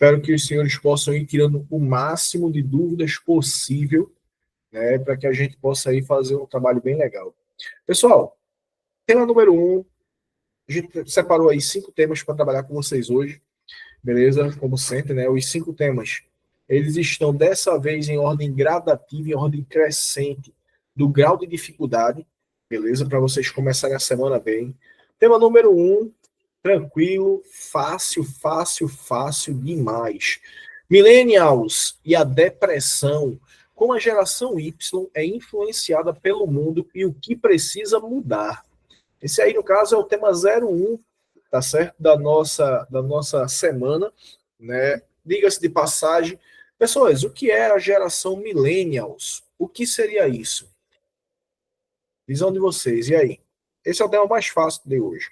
Espero que os senhores possam ir tirando o máximo de dúvidas possível, né, para que a gente possa aí fazer um trabalho bem legal. Pessoal, tema número 1, a gente separou aí 5 temas para trabalhar com vocês hoje, beleza? Como sempre, né? Os 5 temas, eles estão dessa vez em ordem gradativa, em ordem crescente, do grau de dificuldade, beleza? Para vocês começarem a semana bem. Tema número 1, tranquilo, fácil, fácil, fácil demais. Millennials e a depressão. Como a geração Y é influenciada pelo mundo e o que precisa mudar. Esse aí, no caso, é o tema 01, tá certo? Da nossa semana, né? Diga-se de passagem. Pessoas, o que é a geração Millennials? O que seria isso? Visão de vocês, e aí? Esse é o tema mais fácil de hoje.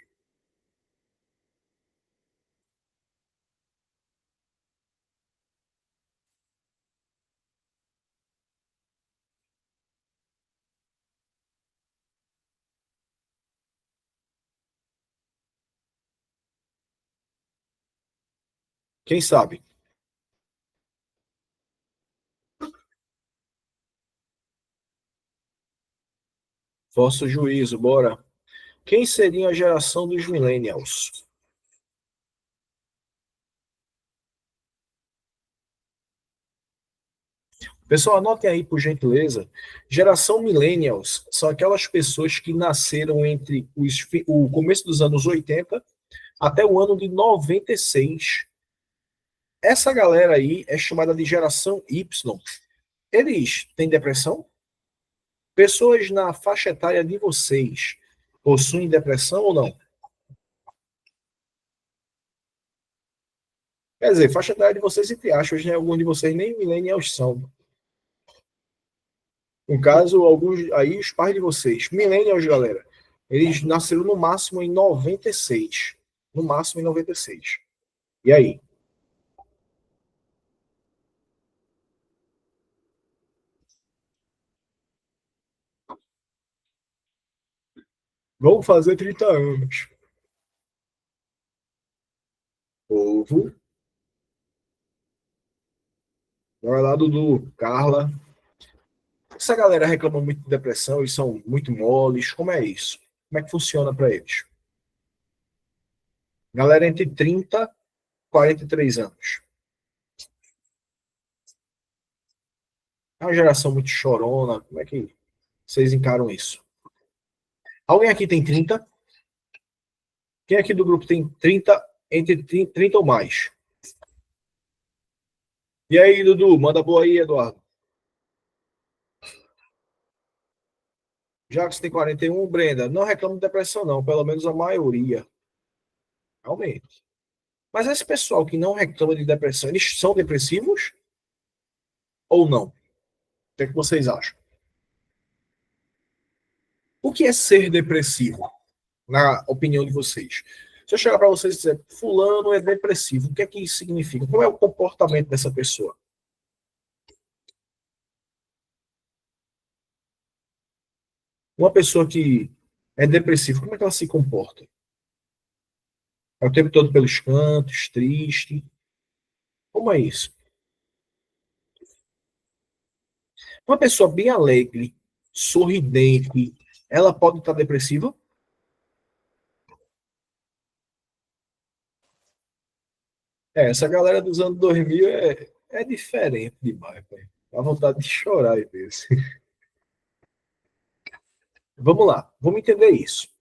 Quem sabe? Vosso juízo, bora. Quem seria a geração dos millennials? Pessoal, anotem aí, por gentileza. Geração millennials são aquelas pessoas que nasceram entre o começo dos anos 80 até o ano de 96. Essa galera aí é chamada de geração Y. Eles têm depressão? Pessoas na faixa etária de vocês possuem depressão ou não? Quer dizer, faixa etária de vocês, entre aspas, né? Alguns de vocês nem millennials são. No caso, alguns aí, os pais de vocês, millennials, galera, eles nasceram no máximo em 96. No máximo em 96. E aí? Vão fazer 30 anos. Povo. Vai lá, Dudu, Carla. Essa galera reclama muito de depressão, eles são muito moles. Como é isso? Como é que funciona para eles? Galera entre 30 e 43 anos. É uma geração muito chorona. Como é que vocês encaram isso? Alguém aqui tem 30? Quem aqui do grupo tem 30, entre 30 ou mais? E aí, Dudu, manda boa aí, Eduardo. Já que você tem 41, Brenda, não reclama de depressão, não, pelo menos a maioria. Realmente. Mas esse pessoal que não reclama de depressão, eles são depressivos ou não? O que é que vocês acham? O que é ser depressivo, na opinião de vocês? Se eu chegar para vocês e dizer, fulano é depressivo, o que é que isso significa? Qual é o comportamento dessa pessoa? Uma pessoa que é depressiva, como é que ela se comporta? É o tempo todo pelos cantos, triste? Como é isso? Uma pessoa bem alegre, sorridente, ela pode estar depressiva? É, essa galera dos anos 2000 é diferente demais, pai. Dá vontade de chorar às vezes. Vamos lá, vamos entender isso.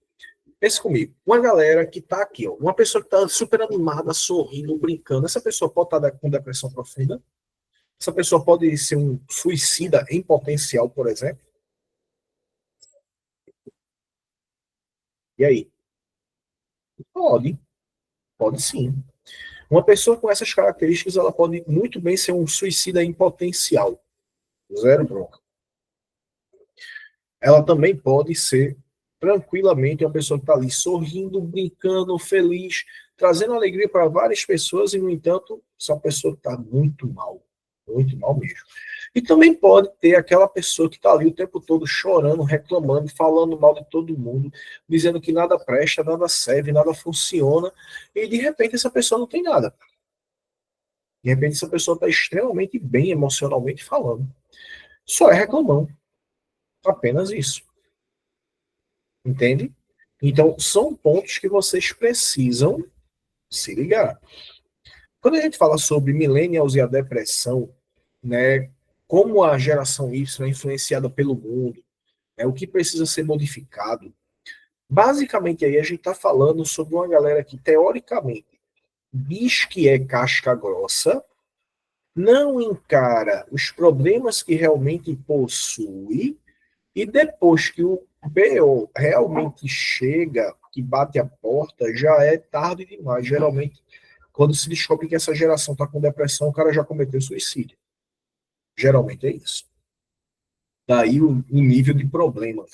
Pense comigo. Uma galera que tá aqui, ó, uma pessoa que tá super animada, sorrindo, brincando, essa pessoa pode estar com depressão profunda? Essa pessoa pode ser um suicida em potencial, por exemplo? E aí? Pode, pode sim. Uma pessoa com essas características, ela pode muito bem ser um suicida em potencial. Zero bronca. Ela também pode ser tranquilamente uma pessoa que está ali sorrindo, brincando, feliz, trazendo alegria para várias pessoas e, no entanto, essa pessoa está muito mal mesmo. E também pode ter aquela pessoa que está ali o tempo todo chorando, reclamando, falando mal de todo mundo, dizendo que nada presta, nada serve, nada funciona, e de repente essa pessoa não tem nada. De repente, essa pessoa está extremamente bem emocionalmente falando. Só é reclamão. Apenas isso. Entende? Então, são pontos que vocês precisam se ligar. Quando a gente fala sobre millennials e a depressão, né, como a geração Y é influenciada pelo mundo, o que precisa ser modificado, basicamente aí a gente está falando sobre uma galera que, teoricamente, diz que é casca grossa, não encara os problemas que realmente possui, e depois que o BO realmente chega, que bate a porta, já é tarde demais. Geralmente, quando se descobre que essa geração está com depressão, o cara já cometeu suicídio. Geralmente é isso. Daí o nível de problema,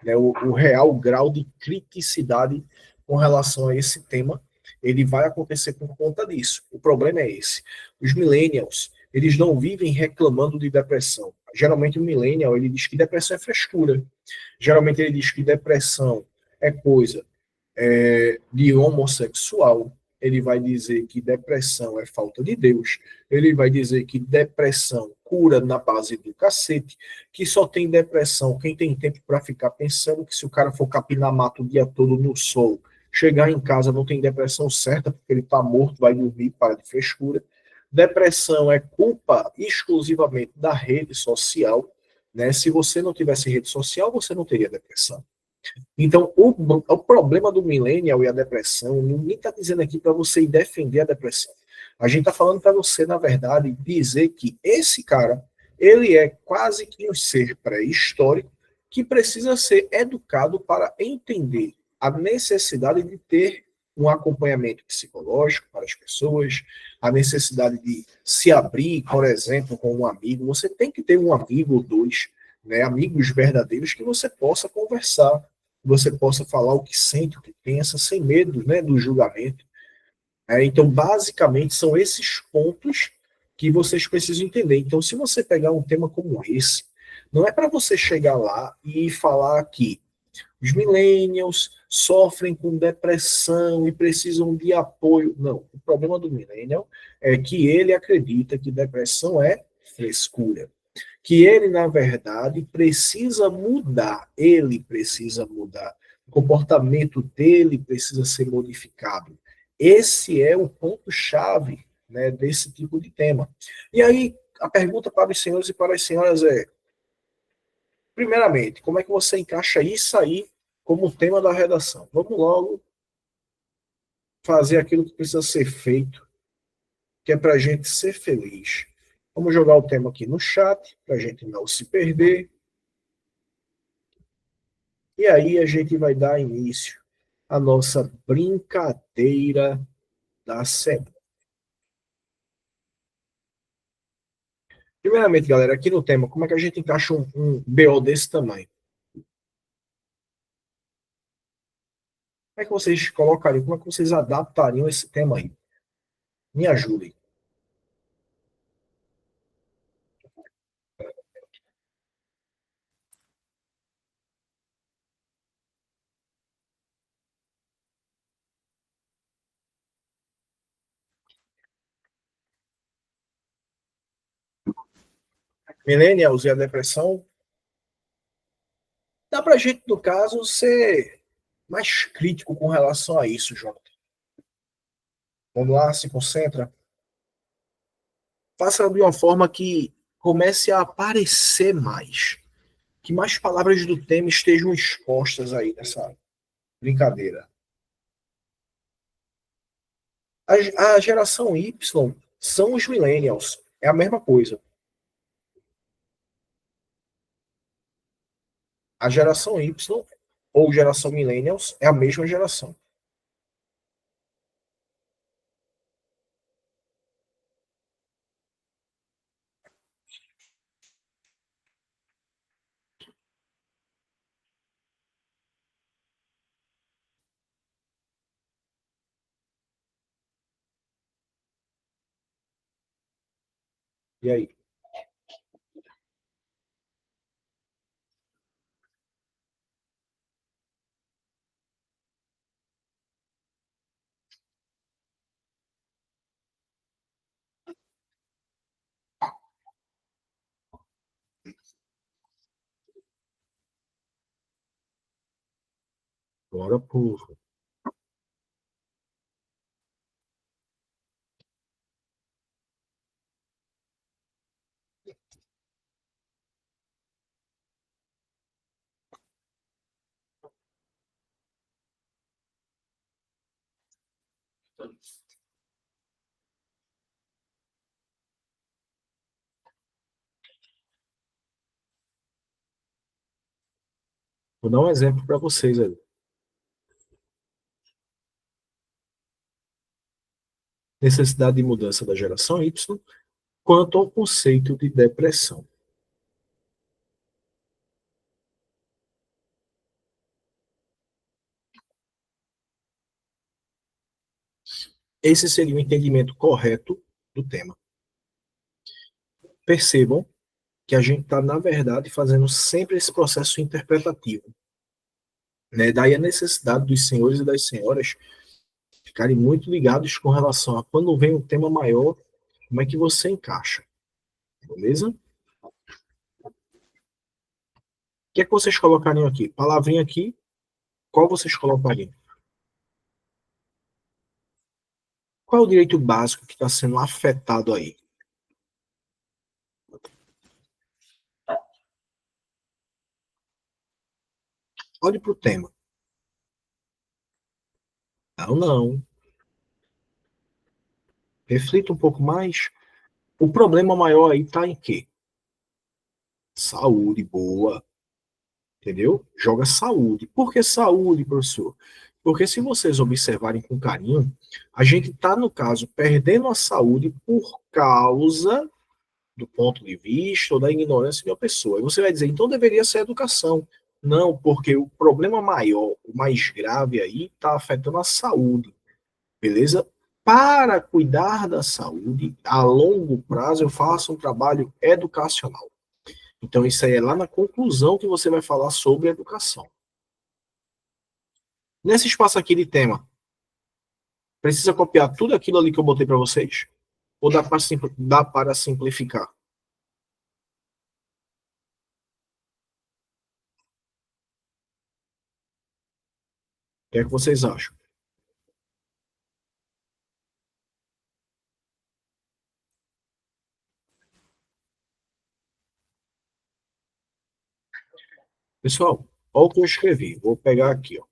né, o real grau de criticidade com relação a esse tema, ele vai acontecer por conta disso. O problema é esse. Os millennials, eles não vivem reclamando de depressão. Geralmente o millennial, ele diz que depressão é frescura. Geralmente ele diz que depressão é coisa de homossexual, ele vai dizer que depressão é falta de Deus, ele vai dizer que depressão cura na base do cacete, que só tem depressão quem tem tempo para ficar pensando que se o cara for capinar mato o dia todo no sol, chegar em casa não tem depressão certa, porque ele está morto, vai dormir, para de frescura. Depressão é culpa exclusivamente da rede social, né? Se você não tivesse rede social, você não teria depressão. Então, o problema do millennial e a depressão, ninguém está dizendo aqui para você ir defender a depressão. A gente está falando para você, na verdade, dizer que esse cara, ele é quase que um ser pré-histórico que precisa ser educado para entender a necessidade de ter um acompanhamento psicológico para as pessoas, a necessidade de se abrir, por exemplo, com um amigo. Você tem que ter um amigo ou dois, né, amigos verdadeiros que você possa conversar, você possa falar o que sente, o que pensa, sem medo, né, do julgamento. Então, basicamente, são esses pontos que vocês precisam entender. Então, se você pegar um tema como esse, não é para você chegar lá e falar que os millennials sofrem com depressão e precisam de apoio. Não, o problema do millennial é que ele acredita que depressão é frescura, que ele, na verdade, precisa mudar, ele precisa mudar, o comportamento dele precisa ser modificado. Esse é o ponto-chave, né, desse tipo de tema. E aí, a pergunta para os senhores e para as senhoras é, primeiramente, como é que você encaixa isso aí como tema da redação? Vamos logo fazer aquilo que precisa ser feito, que é para a gente ser feliz. Vamos jogar o tema aqui no chat, para a gente não se perder. E aí a gente vai dar início à nossa brincadeira da semana. Primeiramente, galera, aqui no tema, como é que a gente encaixa um BO desse tamanho? Como é que vocês colocariam, como é que vocês adaptariam esse tema aí? Me ajudem. Millennials e a depressão, dá pra gente, no caso, ser mais crítico com relação a isso, Jonathan. Vamos lá, se concentra. Faça de uma forma que comece a aparecer mais. Que mais palavras do tema estejam expostas aí nessa brincadeira. A geração Y são os millennials. É a mesma coisa. A geração Y ou geração millennials é a mesma geração. E aí? Bora, povo. Vou dar um exemplo para vocês aí. Necessidade de mudança da geração Y quanto ao conceito de depressão. Esse seria o entendimento correto do tema. Percebam que a gente está, na verdade, fazendo sempre esse processo interpretativo. Né? Daí a necessidade dos senhores e das senhoras ficarem muito ligados com relação a quando vem um tema maior, como é que você encaixa. Beleza? O que é que vocês colocariam aqui? Palavrinha aqui, qual vocês colocariam? Qual é o direito básico que está sendo afetado aí? Olhe para o tema. Não, não. Reflita um pouco mais. O problema maior aí está em quê? Saúde boa. Entendeu? Joga saúde. Por que saúde, professor? Porque se vocês observarem com carinho, a gente está, no caso, perdendo a saúde por causa do ponto de vista ou da ignorância de uma pessoa. E você vai dizer, então deveria ser educação. Não, porque o problema maior, o mais grave aí, está afetando a saúde. Beleza? Para cuidar da saúde, a longo prazo, eu faço um trabalho educacional. Então, isso aí é lá na conclusão que você vai falar sobre educação. Nesse espaço aqui de tema, precisa copiar tudo aquilo ali que eu botei para vocês? Ou dá para simplificar? O que é que vocês acham? Pessoal, olha o que eu escrevi. Vou pegar aqui. Ó.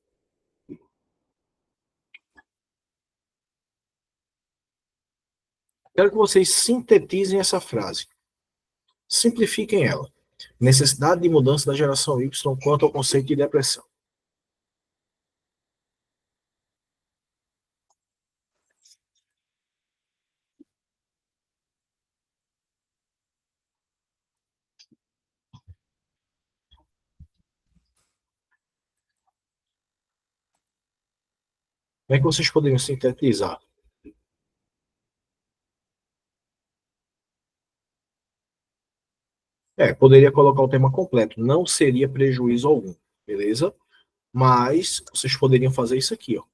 Quero que vocês sintetizem essa frase. Simplifiquem ela. Necessidade de mudança da geração Y quanto ao conceito de depressão. Como é que vocês poderiam sintetizar? Poderia colocar o tema completo. Não seria prejuízo algum, beleza? Mas vocês poderiam fazer isso aqui, ó.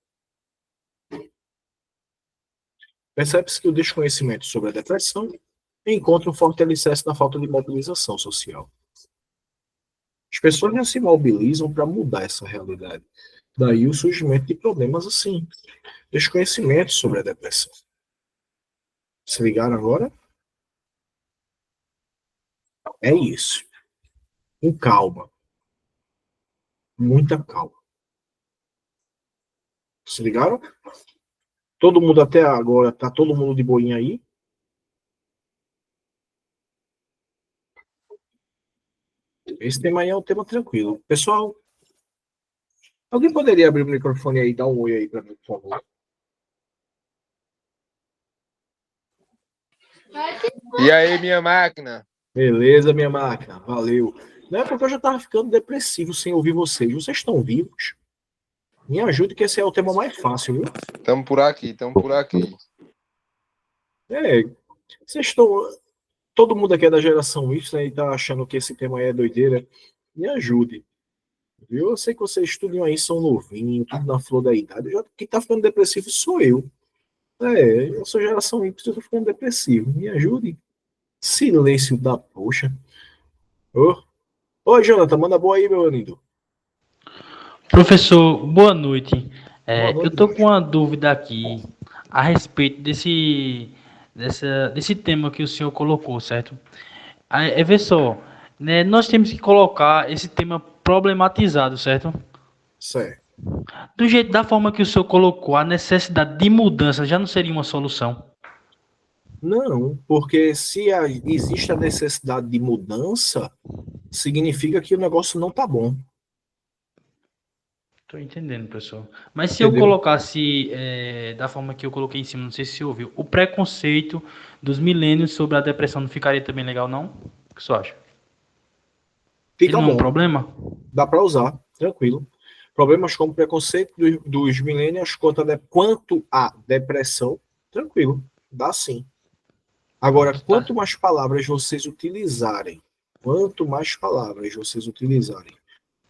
Percebe-se que o desconhecimento sobre a depressão encontra um forte alicerce na falta de mobilização social. As pessoas não se mobilizam para mudar essa realidade. Daí o surgimento de problemas assim. Desconhecimento sobre a depressão. Se ligaram agora? É isso. Com calma. Muita calma. Se ligaram? Todo mundo até agora, tá todo mundo de boinha aí? Esse tema aí é um tema tranquilo. Pessoal, alguém poderia abrir o microfone aí e dar um oi aí para mim, por favor? E aí, minha máquina? Beleza, minha máquina. Valeu. Não é porque eu já tava ficando depressivo sem ouvir vocês. Vocês estão vivos? Me ajude, que esse é o tema mais fácil, viu? Tamo por aqui, tamo por aqui. Vocês estão. Todo mundo aqui é da geração Y e tá achando que esse tema aí é doideira. Me ajude. Viu? Eu sei que vocês estudam aí, são novinhos, tudo na flor da idade. Quem tá ficando depressivo sou eu. Eu sou geração Y, eu tô ficando depressivo. Me ajude. Silêncio da poxa. Ô, Jonathan, manda boa aí, meu amigo. Professor, boa noite. Boa Eu noite, estou com Jorge. uma dúvida aqui a respeito desse tema que o senhor colocou, certo? Vê só, né, nós temos que colocar esse tema problematizado, certo? Certo. Da forma que o senhor colocou, a necessidade de mudança já não seria uma solução? Não, porque se existe a necessidade de mudança, significa que o negócio não tá bom, Estou entendendo, pessoal. Mas se eu entendeu? colocasse, da forma que eu coloquei em cima, não sei se você ouviu, o preconceito dos milênios sobre a depressão não ficaria também legal, não? O que você acha? Ele Fica não é um bom, problema? dá para usar, tranquilo. Problemas como preconceito dos millennials quanto à depressão, tranquilo, dá sim. Agora, Tá. quanto mais palavras vocês utilizarem,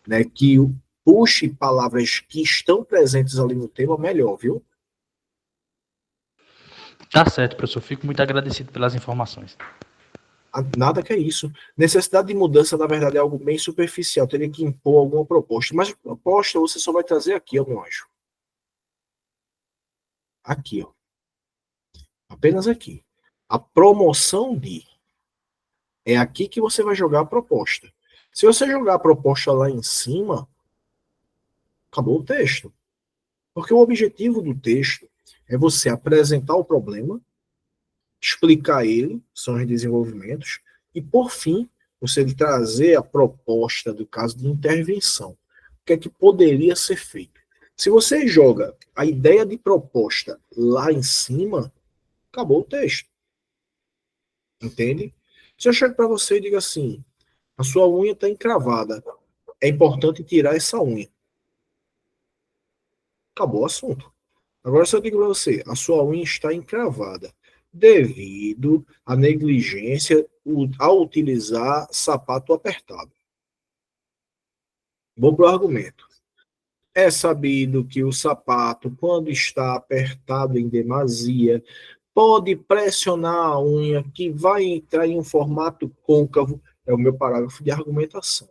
né, que puxe palavras que estão presentes ali no tema, melhor, viu? Tá certo, professor. Fico muito agradecido pelas informações. Nada que é isso. Necessidade de mudança, na verdade, é algo bem superficial. Teria que impor alguma proposta. Mas proposta você só vai trazer aqui, ó, meu anjo. Aqui, ó. Apenas aqui. A promoção de. É aqui que você vai jogar a proposta. Se você jogar a proposta lá em cima, acabou o texto. Porque o objetivo do texto é você apresentar o problema, explicar ele, são os desenvolvimentos, e por fim, você trazer a proposta do caso de intervenção. O que é que poderia ser feito? Se você joga a ideia de proposta lá em cima, acabou o texto. Entende? Se eu chego para você e digo assim, a sua unha está encravada, é importante tirar essa unha. Acabou o assunto. Agora, se eu digo para você, a sua unha está encravada devido à negligência ao utilizar sapato apertado. Vou para o argumento. É sabido que o sapato, quando está apertado em demasia, pode pressionar a unha, que vai entrar em um formato côncavo. É o meu parágrafo de argumentação.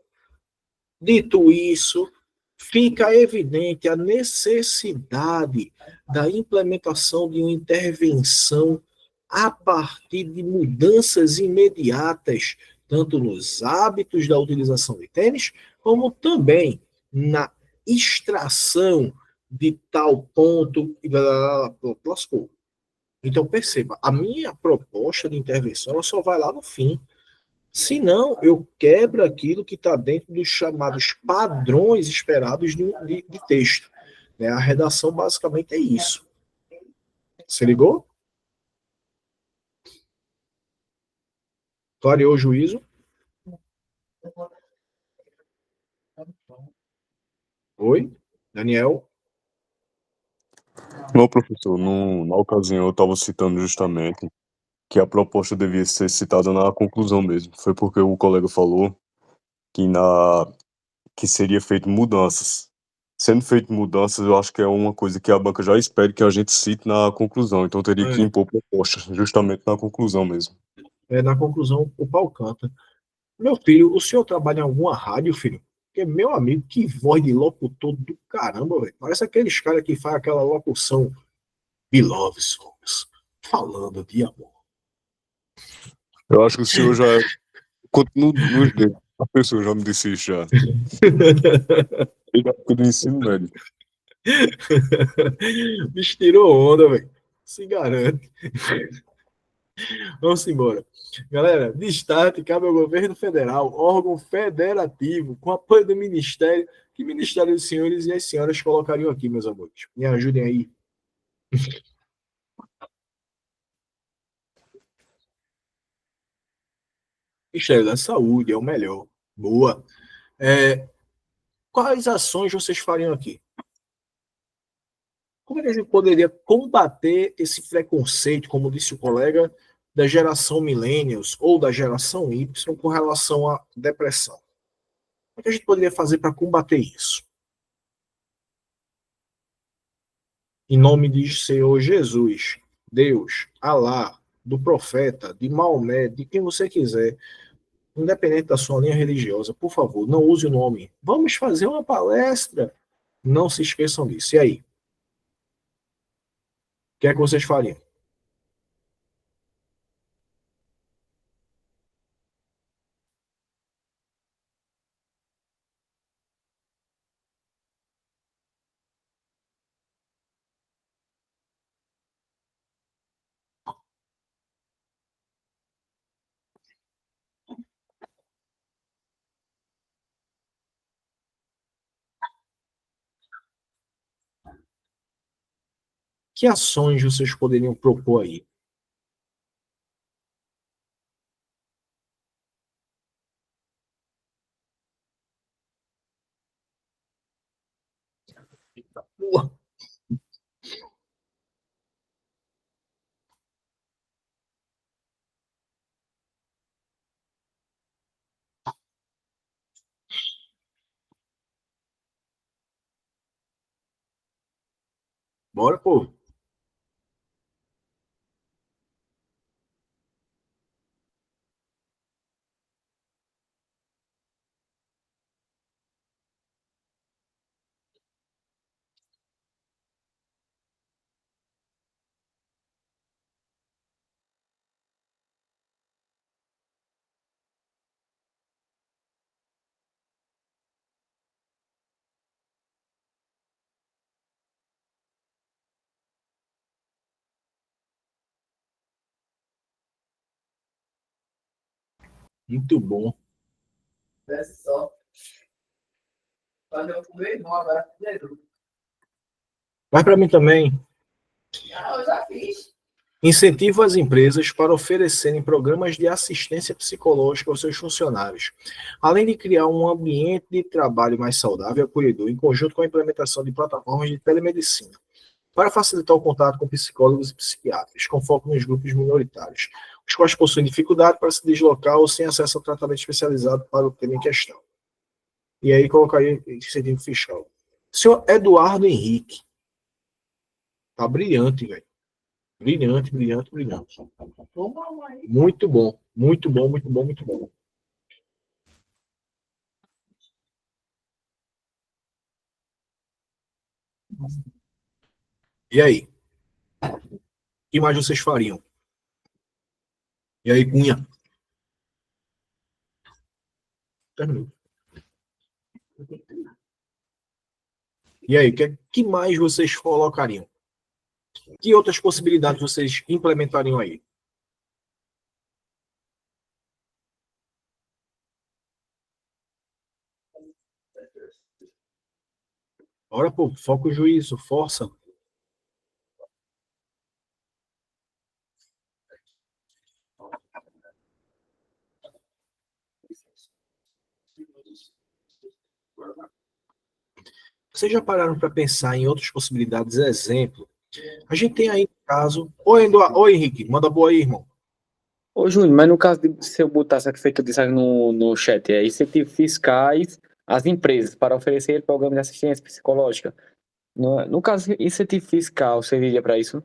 Dito isso, fica evidente a necessidade da implementação de uma intervenção a partir de mudanças imediatas, tanto nos hábitos da utilização de tênis, como também na extração de tal ponto e lascou. Então perceba, a minha proposta de intervenção só vai lá no fim. Se não, eu quebro aquilo que está dentro dos chamados padrões esperados de texto. Né? A redação basicamente é isso. Se ligou? Clareou o juízo? Oi? Daniel? Não, professor, na ocasião eu estava citando justamente que a proposta devia ser citada na conclusão mesmo. Foi porque o colega falou que, que seria feito mudanças. Sendo feito mudanças, eu acho que é uma coisa que a banca já espera que a gente cite na conclusão. Então teria que É, impor propostas justamente na conclusão mesmo. na conclusão, o pau canta. Meu filho, o senhor trabalha em alguma rádio, filho? Porque, meu amigo, que voz de locutor do caramba, velho. Parece aqueles caras que faz aquela locução Beloved Songs, falando de amor. Eu acho que o senhor já continua nos dedos. A pessoa já me disse isso já. Desde a época do ensino médio. Bicho tirou onda, velho. Se garante. Vamos embora. Galera, destaque cabe ao governo federal, órgão federativo, com apoio do Ministério. Que Ministério dos Senhores e as senhoras colocariam aqui, meus amores? Me ajudem aí. Ministério da Saúde é o melhor. Boa. Quais ações vocês fariam aqui? Como é que a gente poderia combater esse preconceito, como disse o colega, da geração millennials ou da geração Y com relação à depressão? O que a gente poderia fazer para combater isso? Em nome de Senhor Jesus, Deus, Alá, do profeta, de Maomé, de quem você quiser, independente da sua linha religiosa, por favor, não use o nome. Vamos fazer uma palestra Não se esqueçam disso. E aí? O que é que vocês fariam? Que ações vocês poderiam propor aí? Porra. Bora, pô. Muito bom. Mas para mim também, incentivo as empresas para oferecerem programas de assistência psicológica aos seus funcionários, além de criar um ambiente de trabalho mais saudável e acolhedor, em conjunto com a implementação de plataformas de telemedicina, para facilitar o contato com psicólogos e psiquiatras, com foco nos grupos minoritários, os quais possuem dificuldade para se deslocar ou sem acesso ao tratamento especializado para o tema em questão. E aí colocaria incentivo fiscal. Senhor Eduardo Henrique. Tá brilhante, velho. Brilhante, brilhante, brilhante. Muito bom, muito bom, muito bom, muito bom. E aí? O que mais vocês fariam? E aí, Cunha? Terminou. E aí, que mais vocês colocariam? Que outras possibilidades vocês implementariam aí? Ora, pô, foco o juízo, força. Vocês já pararam para pensar em outras possibilidades? Exemplo, a gente tem aí caso. Oi, Eduardo. Oi, Henrique, manda boa aí, irmão. Ô, Júnior, mas no caso de se eu botasse aqui feito disso no chat, é incentivos fiscais às empresas para oferecer programas de assistência psicológica. No caso, incentivo fiscal serviria para isso?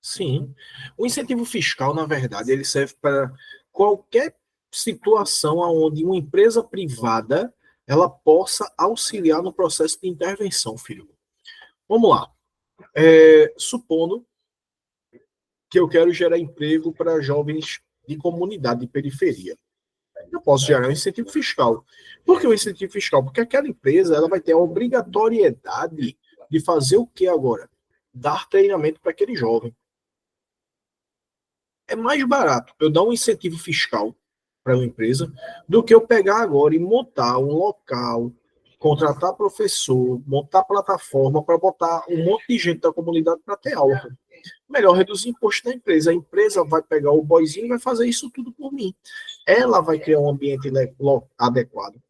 Sim. O incentivo fiscal, na verdade, ele serve para qualquer situação onde uma empresa privada ela possa auxiliar no processo de intervenção, filho. Vamos lá. Supondo que eu quero gerar emprego para jovens de comunidade de periferia. Eu posso gerar um incentivo fiscal. Por que o incentivo fiscal? Porque aquela empresa ela vai ter a obrigatoriedade de fazer o que agora? Dar treinamento para aquele jovem. É mais barato eu dar um incentivo fiscal para uma empresa do que eu pegar agora e montar um local, contratar professor, montar plataforma para botar um monte de gente da comunidade para ter aula. Melhor reduzir imposto da empresa. A empresa vai pegar o boizinho e vai fazer isso tudo por mim. Ela vai criar um ambiente adequado.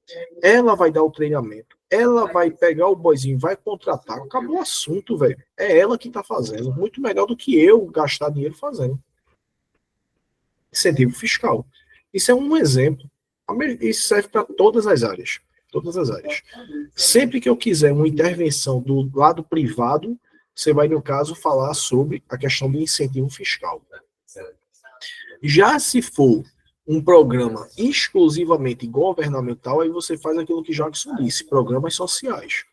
Ela vai dar o treinamento. Ela vai pegar o boizinho, vai contratar. Acabou o assunto, velho. É ela que está fazendo. Muito melhor do que eu gastar dinheiro fazendo. Incentivo fiscal. Isso é um exemplo. Isso serve para todas as áreas. Todas as áreas. Sempre que eu quiser uma intervenção do lado privado, você vai, no caso, falar sobre a questão do incentivo fiscal. Já se for um programa exclusivamente governamental, aí você faz aquilo que Jackson disse, programas sociais.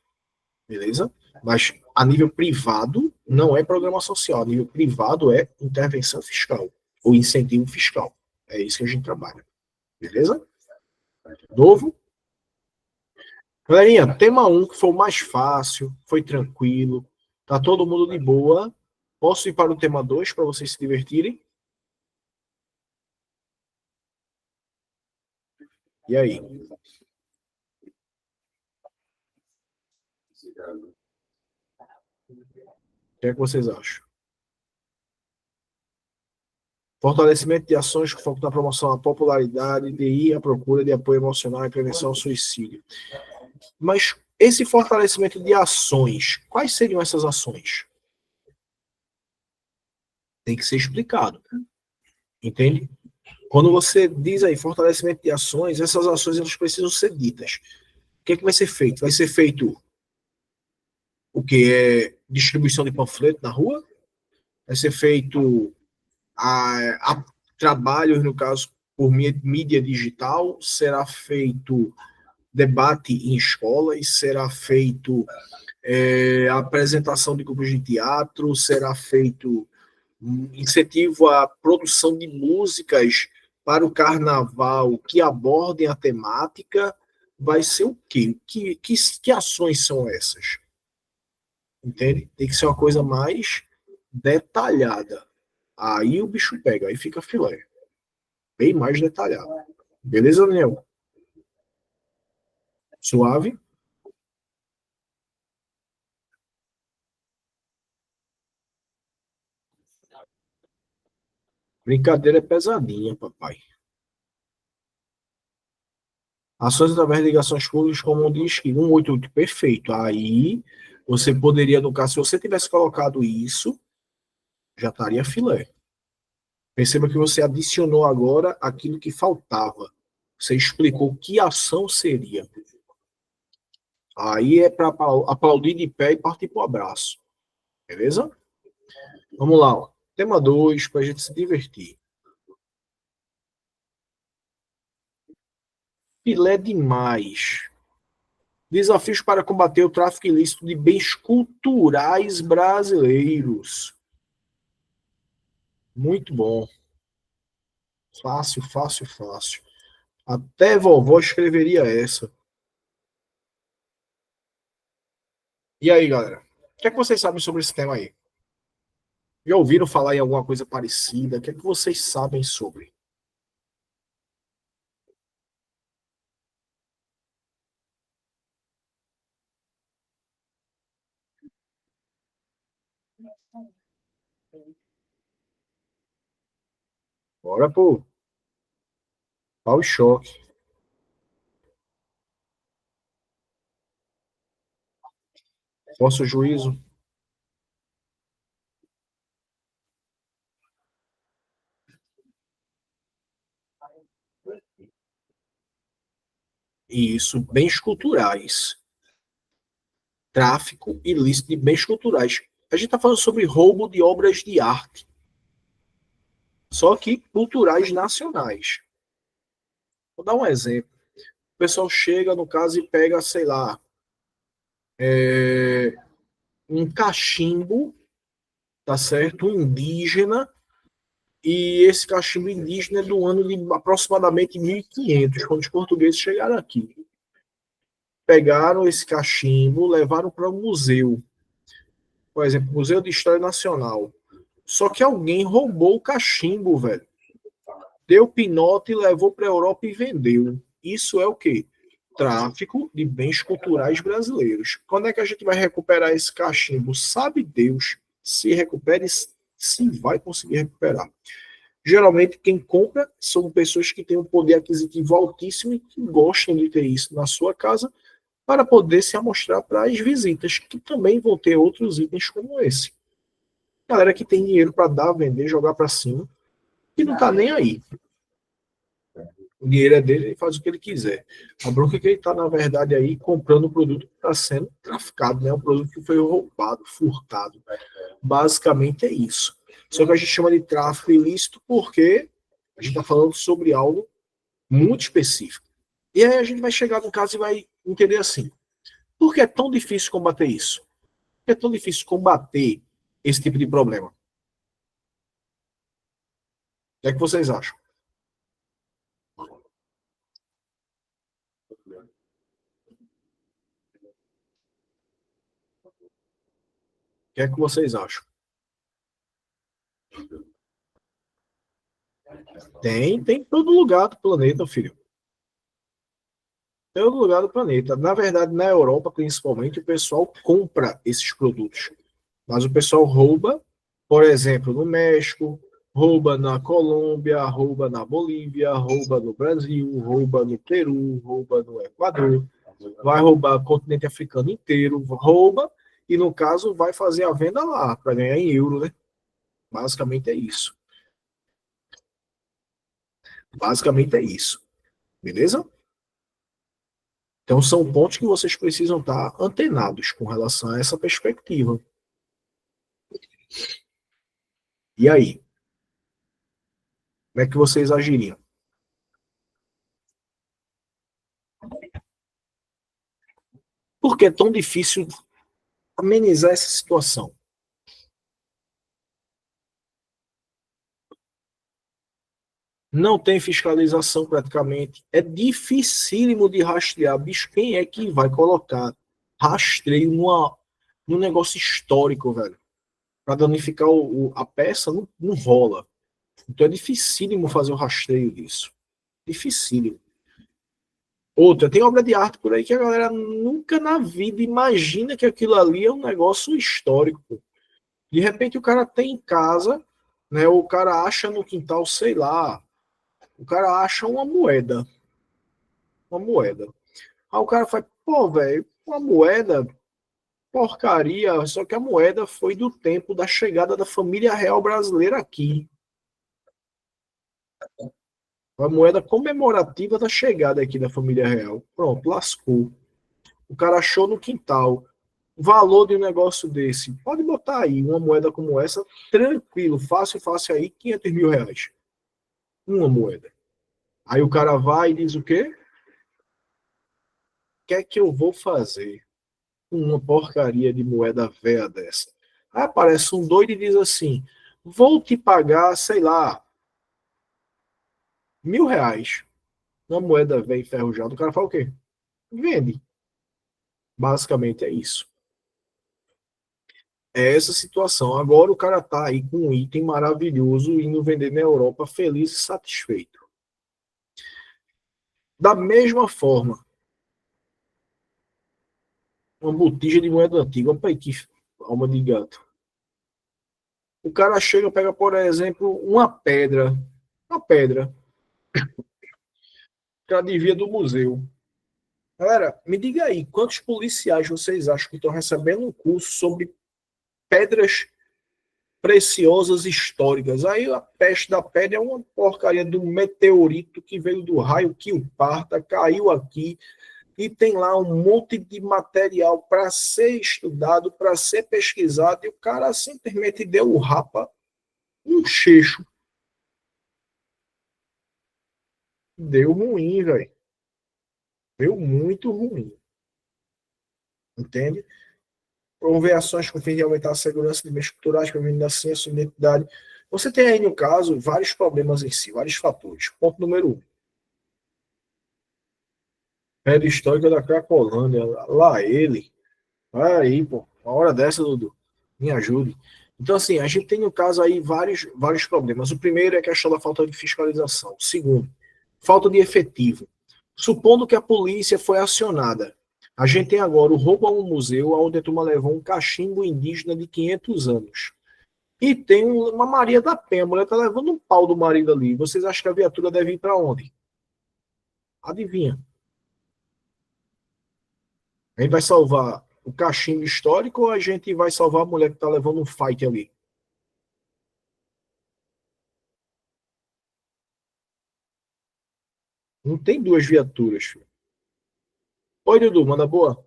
beleza? Mas a nível privado não é programa social, a nível privado é intervenção fiscal ou incentivo fiscal. É isso que a gente trabalha, beleza? Novo? Galerinha, tema 1, que foi o mais fácil, foi tranquilo, tá todo mundo de boa. Posso ir para o tema 2 para vocês se divertirem? E aí? O que é que vocês acham? Fortalecimento de ações com foco na promoção da popularidade, DI, a procura de apoio emocional e prevenção ao suicídio. Mas esse fortalecimento de ações, quais seriam essas ações? Tem que ser explicado. Entende? Quando você diz aí fortalecimento de ações, essas ações elas precisam ser ditas. O que é que vai ser feito? Vai ser feito o que é distribuição de panfleto na rua? Vai ser feito a trabalhos, no caso, por mídia digital? Será feito debate em escolas? Será feito a apresentação de grupos de teatro? Será feito incentivo à produção de músicas para o carnaval que abordem a temática? Vai ser o quê? Que ações são essas? Entende? Tem que ser uma coisa mais detalhada. Aí o bicho pega, aí fica filé. Bem mais detalhado. Beleza, Daniel? Suave? Brincadeira é pesadinha, papai. Ações através de ligações públicas, como diz que 188, perfeito. Aí você poderia, no caso, se você tivesse colocado isso, já estaria filé. Perceba que você adicionou agora aquilo que faltava. Você explicou que ação seria. Aí é para aplaudir de pé e partir para o abraço. Beleza? Vamos lá. Ó. Tema 2, para a gente se divertir. Filé demais. Desafios para combater o tráfico ilícito de bens culturais brasileiros. Muito bom. Fácil, fácil, fácil. Até vovó escreveria essa. E aí, galera? O que é que vocês sabem sobre esse tema aí? Já ouviram falar em alguma coisa parecida? O que é que vocês sabem sobre? Bora, pô. Pau e choque. Vosso juízo. Isso, bens culturais. Tráfico ilícito de bens culturais. A gente está falando sobre roubo de obras de arte. Só que culturais nacionais. Vou dar um exemplo. O pessoal chega, no caso, e pega, sei lá, um cachimbo, tá certo? Um indígena, e esse cachimbo indígena é do ano de aproximadamente 1500, quando os portugueses chegaram aqui. Pegaram esse cachimbo, levaram para um museu, por exemplo, Museu de História Nacional. Só que alguém roubou o cachimbo, velho. Deu pinote, levou para a Europa e vendeu. Isso é o quê? Tráfico de bens culturais brasileiros. Quando é que a gente vai recuperar esse cachimbo? Sabe Deus se recupere, se vai conseguir recuperar. Geralmente, quem compra são pessoas que têm um poder aquisitivo altíssimo e que gostam de ter isso na sua casa para poder se amostrar para as visitas, que também vão ter outros itens como esse. Galera que tem dinheiro para dar, vender, jogar para cima, que não está nem aí. O dinheiro é dele, ele faz o que ele quiser. A bronca é que ele está, na verdade, aí comprando um produto que está sendo traficado, né? Um produto que foi roubado, furtado. Basicamente é isso. Só que a gente chama de tráfico ilícito porque a gente está falando sobre algo muito específico. E aí a gente vai chegar no caso e vai entender assim. Por que é tão difícil combater isso? Por que é tão difícil combater esse tipo de problema? O que é que vocês acham? O que é que vocês acham? Tem em todo lugar do planeta, filho. Em todo lugar do planeta. Na verdade, na Europa, principalmente, o pessoal compra esses produtos. Mas o pessoal rouba, por exemplo, no México, rouba na Colômbia, rouba na Bolívia, rouba no Brasil, rouba no Peru, rouba no Equador, vai roubar o continente africano inteiro, rouba, e no caso vai fazer a venda lá, para ganhar em euro, né? Basicamente é isso. Basicamente é isso. Beleza? Então são pontos que vocês precisam estar antenados com relação a essa perspectiva. E aí? Como é que vocês agiriam? Por que é tão difícil amenizar essa situação? Não tem fiscalização praticamente. É dificílimo de rastrear. Bicho, quem é que vai colocar rastreio num negócio histórico, velho? Para danificar a peça, não rola. Então é dificílimo fazer o rastreio disso. Dificílimo. Outra, tem obra de arte por aí que a galera nunca na vida imagina que aquilo ali é um negócio histórico. De repente o cara tem em casa, né? O cara acha no quintal, sei lá, o cara acha uma moeda. Uma moeda. Aí o cara faz, pô, velho, uma moeda, porcaria, só que a moeda foi do tempo da chegada da família real brasileira aqui. A moeda comemorativa da chegada aqui da família real. Pronto, lascou. O cara achou no quintal. O valor de um negócio desse, pode botar aí uma moeda como essa, tranquilo, fácil, fácil aí, 500 mil reais. Uma moeda. Aí o cara vai e diz o quê? O que é que eu vou fazer com uma porcaria de moeda velha dessa? Aí aparece um doido e diz assim, vou te pagar, sei lá, R$ 1.000. Uma moeda velha enferrujada. O cara fala o quê? Vende. Basicamente é isso. É essa situação. Agora o cara tá aí com um item maravilhoso indo vender na Europa feliz e satisfeito. Da mesma forma, uma botija de moeda antiga, opa aí que alma de gato. O cara chega, pega, por exemplo, uma pedra, que ela devia do museu. Galera, me diga aí, quantos policiais vocês acham que estão recebendo um curso sobre pedras preciosas históricas? Aí a peste da pedra é uma porcaria do meteorito que veio do raio que o parta, caiu aqui, e tem lá um monte de material para ser estudado, para ser pesquisado, e o cara simplesmente deu o rapa, um cheixo. Deu ruim, velho. Deu muito ruim. Entende? Promover ações com fim de aumentar a segurança de meios culturais, prevenindo a ciência, identidade. Você tem aí, no caso, vários problemas em si, vários fatores. Ponto número 1. Pedra histórica da Cracolândia. Lá ele. Vai aí, pô. Uma hora dessa, Dudu. Me ajude. Então, assim, a gente tem, no caso, aí vários problemas. O primeiro é a questão da falta de fiscalização. O segundo, falta de efetivo. Supondo que a polícia foi acionada, a gente tem agora o roubo a um museu onde a turma levou um cachimbo indígena de 500 anos. E tem uma Maria da Penha, a mulher tá levando um pau do marido ali. Vocês acham que a viatura deve ir para onde? Adivinha? A gente vai salvar o cachimbo histórico ou a gente vai salvar a mulher que tá levando um fight ali? Não tem duas viaturas, filho. Oi, Dudu, manda boa.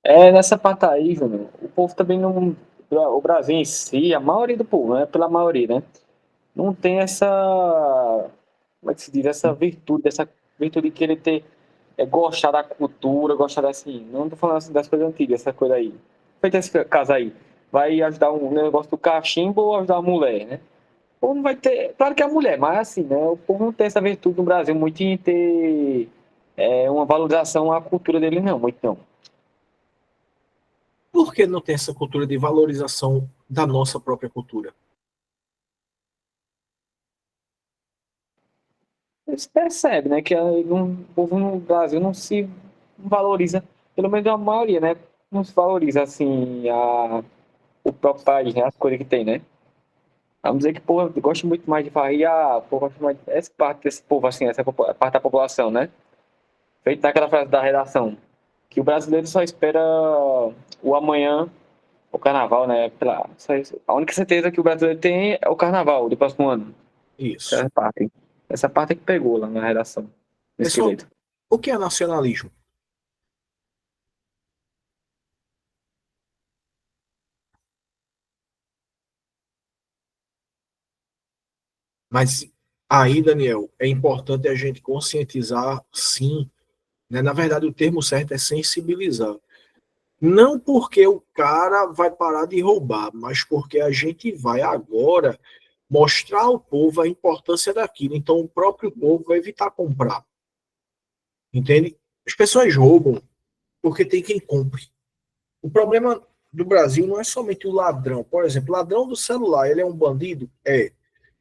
É, nessa parte aí, Júnior, o povo também não. O Brasil em si, a maioria do povo, não é pela maioria, né? Não tem essa. Como é que se diz? Essa virtude de querer ter gostar da cultura, gostar assim. Não tô falando assim das coisas antigas, essa coisa aí. Feito esse caso aí. Vai ajudar um negócio do cachimbo ou ajudar a mulher, né? Ou não vai ter. Claro que é a mulher, mas assim, né? O povo não tem essa virtude no Brasil muito em ter uma valorização à cultura dele, não, muito não. Por que não tem essa cultura de valorização da nossa própria cultura? Você percebe, né? Que o povo no Brasil não se valoriza, pelo menos a maioria, né? Não se valoriza assim o próprio país, né? As coisas que tem, né? Vamos dizer que o povo gosta muito mais de farriar, o povo gosta mais essa parte desse povo, assim, essa parte da população, né? Feito naquela frase da redação, que o brasileiro só espera o amanhã, o carnaval, né? A única certeza que o brasileiro tem é o carnaval do próximo ano. Isso. Essa parte é que pegou lá na redação, no Pessoal, esqueleto. o que é nacionalismo? Mas aí, Daniel, é importante a gente conscientizar, sim, né? Na verdade, o termo certo é sensibilizar. Não porque o cara vai parar de roubar, mas porque a gente vai agora mostrar ao povo a importância daquilo. Então, o próprio povo vai evitar comprar. Entende? As pessoas roubam porque tem quem compre. O problema do Brasil não é somente o ladrão. Por exemplo, ladrão do celular, ele é um bandido? É.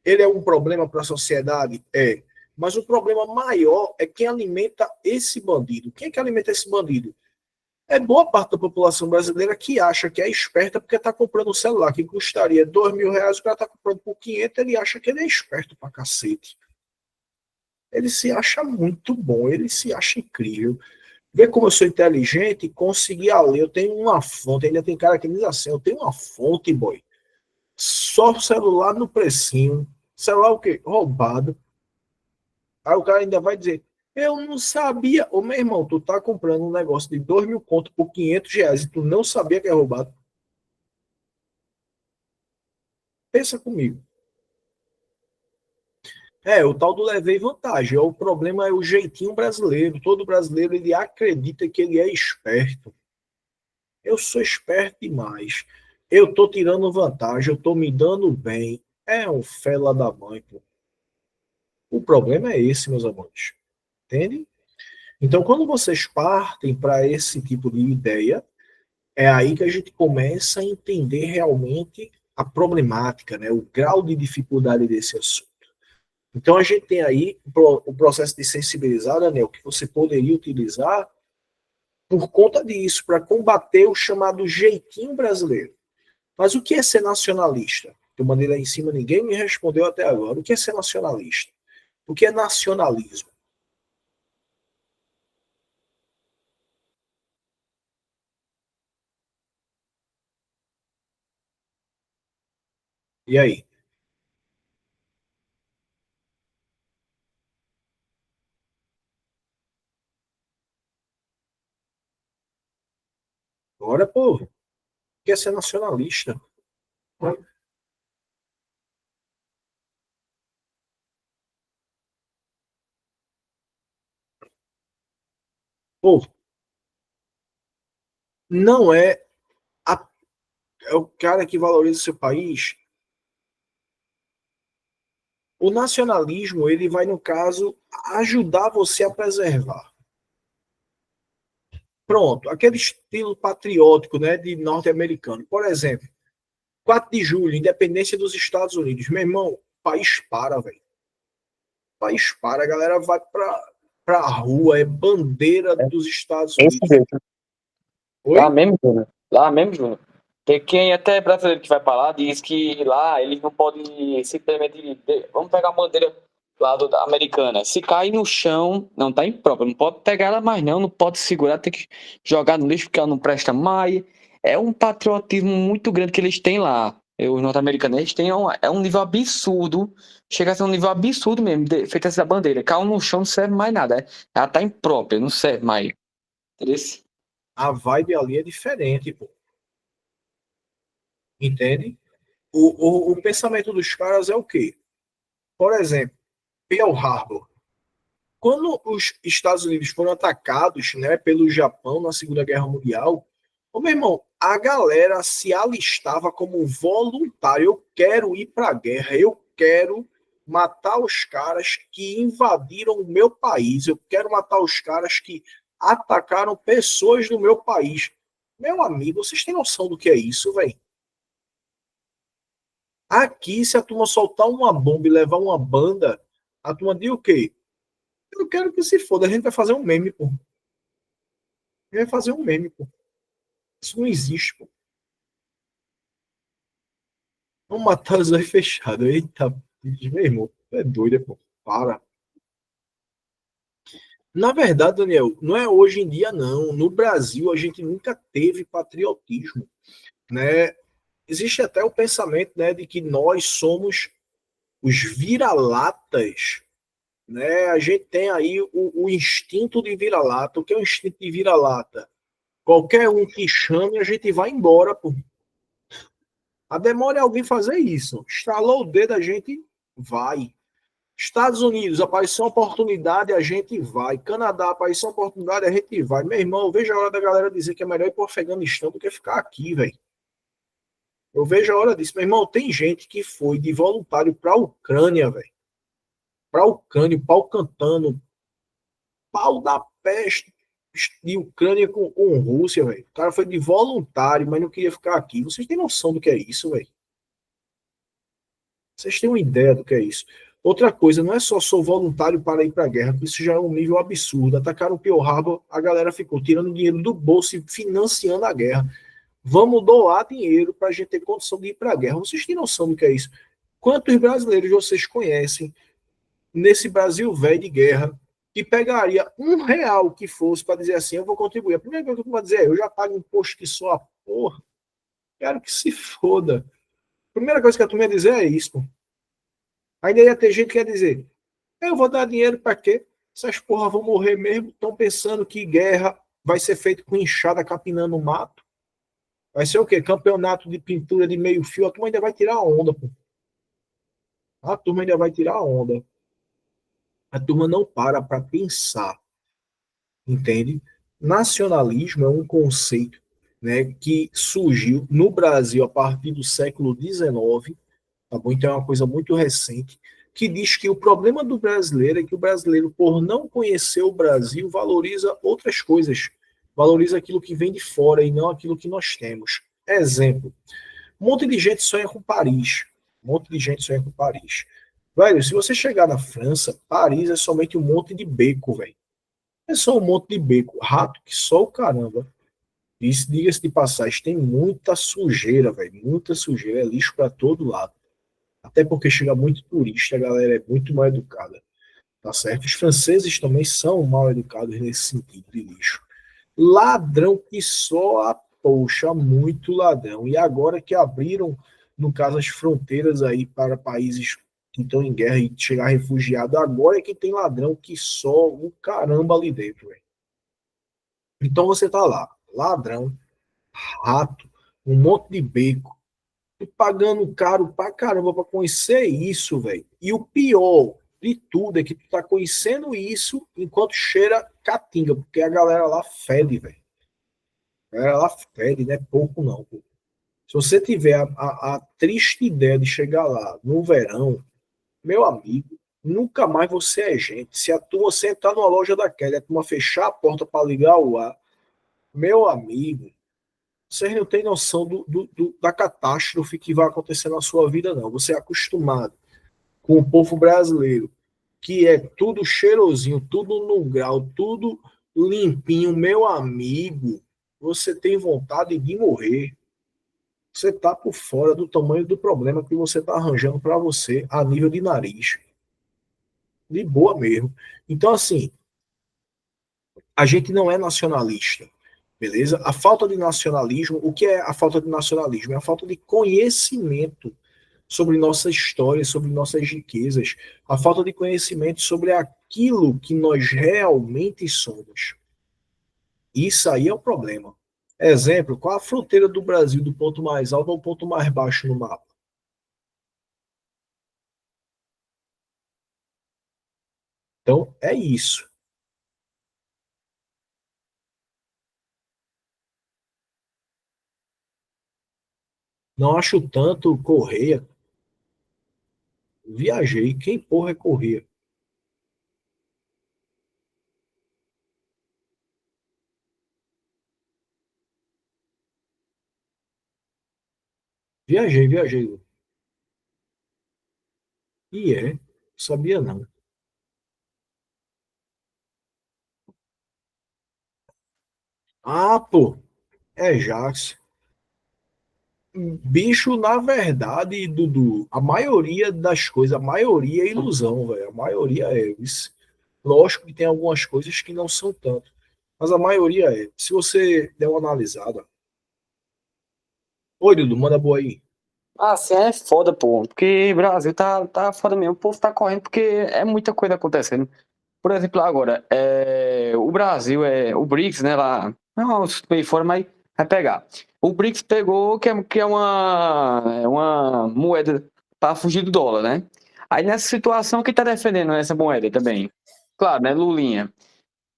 Ele é um problema para a sociedade? É. Mas o problema maior é quem alimenta esse bandido. Quem é que alimenta esse bandido? É boa parte da população brasileira que acha que é esperta porque está comprando um celular que custaria R$ 2.000, o cara está comprando por 500, ele acha que ele é esperto pra cacete. Ele se acha muito bom, ele se acha incrível. Vê como eu sou inteligente e consegui ali. Eu tenho uma fonte, ainda tem cara que diz assim, eu tenho uma fonte, boy. Só celular no precinho. Celular o quê? Roubado. Aí o cara ainda vai dizer, eu não sabia. Ô, meu irmão, tu tá comprando um negócio de 2.000 conto por R$ 500 e tu não sabia que é roubado. Pensa comigo. É, o tal do levei vantagem. O problema é o jeitinho brasileiro. Todo brasileiro ele acredita que ele é esperto. Eu sou esperto demais. Eu tô tirando vantagem, eu tô me dando bem. É um fela da mãe, pô. O problema é esse, meus amores. Entende? Então, quando vocês partem para esse tipo de ideia, é aí que a gente começa a entender realmente a problemática, né? O grau de dificuldade desse assunto. Então, a gente tem aí o processo de sensibilizar, Daniel, que você poderia utilizar por conta disso, para combater o chamado jeitinho brasileiro. Mas o que é ser nacionalista? De maneira em cima, ninguém me respondeu até agora. O que é ser nacionalista? O que é nacionalismo? E aí? Agora, pô, o que é ser nacionalista? Pô, não é, é o cara que valoriza o seu país. O nacionalismo, ele vai, no caso, ajudar você a preservar. Pronto, aquele estilo patriótico, né, de norte-americano. Por exemplo, 4 de julho, independência dos Estados Unidos. Meu irmão, o país para, velho. O país para, a galera vai pra rua, é bandeira dos Estados Esse Unidos. jeito. Oi? Lá mesmo, Júnior. Lá mesmo, Júnior. Tem quem até brasileiro que vai pra lá diz que lá eles não podem simplesmente. Vamos pegar a bandeira lá da americana. Se cair no chão, não tá impróprio. Não pode pegar ela mais, não. Não pode segurar, tem que jogar no lixo porque ela não presta mais. É um patriotismo muito grande que eles têm lá. Os norte-americanos, eles têm é um nível absurdo. Chega a ser um nível absurdo mesmo, feita essa bandeira. Caiu no chão, não serve mais nada. Ela tá imprópria, não serve mais. Entendeu? A vibe ali é diferente, pô. Entende? O pensamento dos caras é o quê? Por exemplo, Pearl Harbor. Quando os Estados Unidos foram atacados, né, pelo Japão na Segunda Guerra Mundial, ô, meu irmão, a galera se alistava como voluntário. Eu quero ir para a guerra, eu quero matar os caras que invadiram o meu país, eu quero matar os caras que atacaram pessoas do meu país. Meu amigo, vocês têm noção do que é isso, velho? Aqui, se a turma soltar uma bomba e levar uma banda, a turma diz o quê? Eu quero que se foda, a gente vai fazer um meme, pô. A gente vai fazer um meme, pô. Isso não existe, pô. Vamos matar os olhos fechados. Eita, meu irmão, é doido, pô. Para. Na verdade, Daniel, não é hoje em dia, não. No Brasil, a gente nunca teve patriotismo, né? Existe até o pensamento, né, de que nós somos os vira-latas, né? A gente tem aí o instinto de vira-lata. O que é o instinto de vira-lata? Qualquer um que chame, a gente vai embora, pô. A demora é alguém fazer isso. Estralou o dedo, a gente vai. Estados Unidos, apareceu uma oportunidade, a gente vai. Canadá, apareceu uma oportunidade, a gente vai. Meu irmão, eu vejo a hora da galera dizer que é melhor ir para o Afeganistão do que ficar aqui, velho. Eu vejo a hora disso. Meu irmão, tem gente que foi de voluntário para a Ucrânia, velho. Para a Ucrânia, o pau cantando. Pau da peste de Ucrânia com Rússia, velho. O cara foi de voluntário, mas não queria ficar aqui. Vocês têm noção do que é isso, velho? Vocês têm uma ideia do que é isso? Outra coisa, não é só sou voluntário para ir para a guerra, isso já é um nível absurdo. Atacaram o Pearl Harbor, a galera ficou tirando dinheiro do bolso e financiando a guerra. Vamos doar dinheiro para a gente ter condição de ir para a guerra. Vocês têm noção do que é isso? Quantos brasileiros vocês conhecem nesse Brasil velho de guerra que pegaria R$ 1 que fosse para dizer assim, eu vou contribuir? A primeira coisa que eu vou dizer é, eu já pago imposto que só a porra. Quero que se foda. A primeira coisa que a turma ia dizer é isso, pô. Ainda ia ter gente que ia dizer, eu vou dar dinheiro para quê? Essas porra vão morrer mesmo. Estão pensando que guerra vai ser feito com enxada capinando o mato. Vai ser o quê? Campeonato de pintura de meio fio. A turma ainda vai tirar a onda, pô. A turma ainda vai tirar a onda. A turma não para pensar. Entende? Nacionalismo é um conceito, né, que surgiu no Brasil a partir do século XIX, tá bom? Então é uma coisa muito recente, que diz que o problema do brasileiro é que o brasileiro, por não conhecer o Brasil, valoriza outras coisas, valoriza aquilo que vem de fora e não aquilo que nós temos. Exemplo, um monte de gente sonha com Paris, um monte de gente sonha com Paris. Velho, se você chegar na França, Paris é somente um monte de beco, velho. É só um monte de beco, rato que só o caramba. Isso, diga-se de passagem, tem muita sujeira, velho, muita sujeira, é lixo para todo lado. Até porque chega muito turista, a galera é muito mal educada, tá certo? Os franceses também são mal educados nesse sentido de lixo. Ladrão que só a poxa, muito ladrão. E agora que abriram, no caso, as fronteiras aí para países que estão em guerra e chegar refugiado, agora é que tem ladrão que só o caramba ali dentro, velho. Então você tá lá, ladrão, rato, um monte de beco, e pagando caro pra caramba pra conhecer isso, velho. E o pior de tudo é que tu tá conhecendo isso enquanto cheira caatinga, porque a galera lá fede, velho. A galera lá fede, não é pouco não. Pô. Se você tiver a triste ideia de chegar lá no verão, meu amigo, nunca mais você é gente. Se a turma sentar numa loja daquela, a turma fechar a porta para ligar o ar, meu amigo, vocês não têm noção da catástrofe que vai acontecer na sua vida, não. Você é acostumado com o povo brasileiro, que é tudo cheirosinho, tudo no grau, tudo limpinho, meu amigo. Você tem vontade de morrer. Você está por fora do tamanho do problema que você está arranjando para você a nível de nariz. De boa mesmo. Então, assim, a gente não é nacionalista. Beleza? A falta de nacionalismo, o que é a falta de nacionalismo? É a falta de conhecimento sobre nossa história, sobre nossas riquezas, a falta de conhecimento sobre aquilo que nós realmente somos. Isso aí é o problema. Exemplo, qual a fronteira do Brasil do ponto mais alto ao ponto mais baixo no mapa? Então, é isso. Não acho tanto Correia. Viajei. Quem porra é Correia? Viajei, viajei. E é. Sabia não. Ah, pô. É Jax. Bicho, na verdade, Dudu, a maioria das coisas, a maioria é ilusão, velho. A maioria é isso. Lógico que tem algumas coisas que não são tanto, mas a maioria é. Se você der uma analisada. Oi, Dudu, manda boa aí. Ah, assim, é foda, pô. Porque Brasil tá foda mesmo. O povo tá correndo porque é muita coisa acontecendo. Por exemplo, agora, o Brasil, o BRICS, né, lá. Não, meio fora, mas vai pegar. O BRICS pegou que é uma moeda para fugir do dólar, né? Aí nessa situação, quem tá defendendo essa moeda também? Claro, né, Lulinha.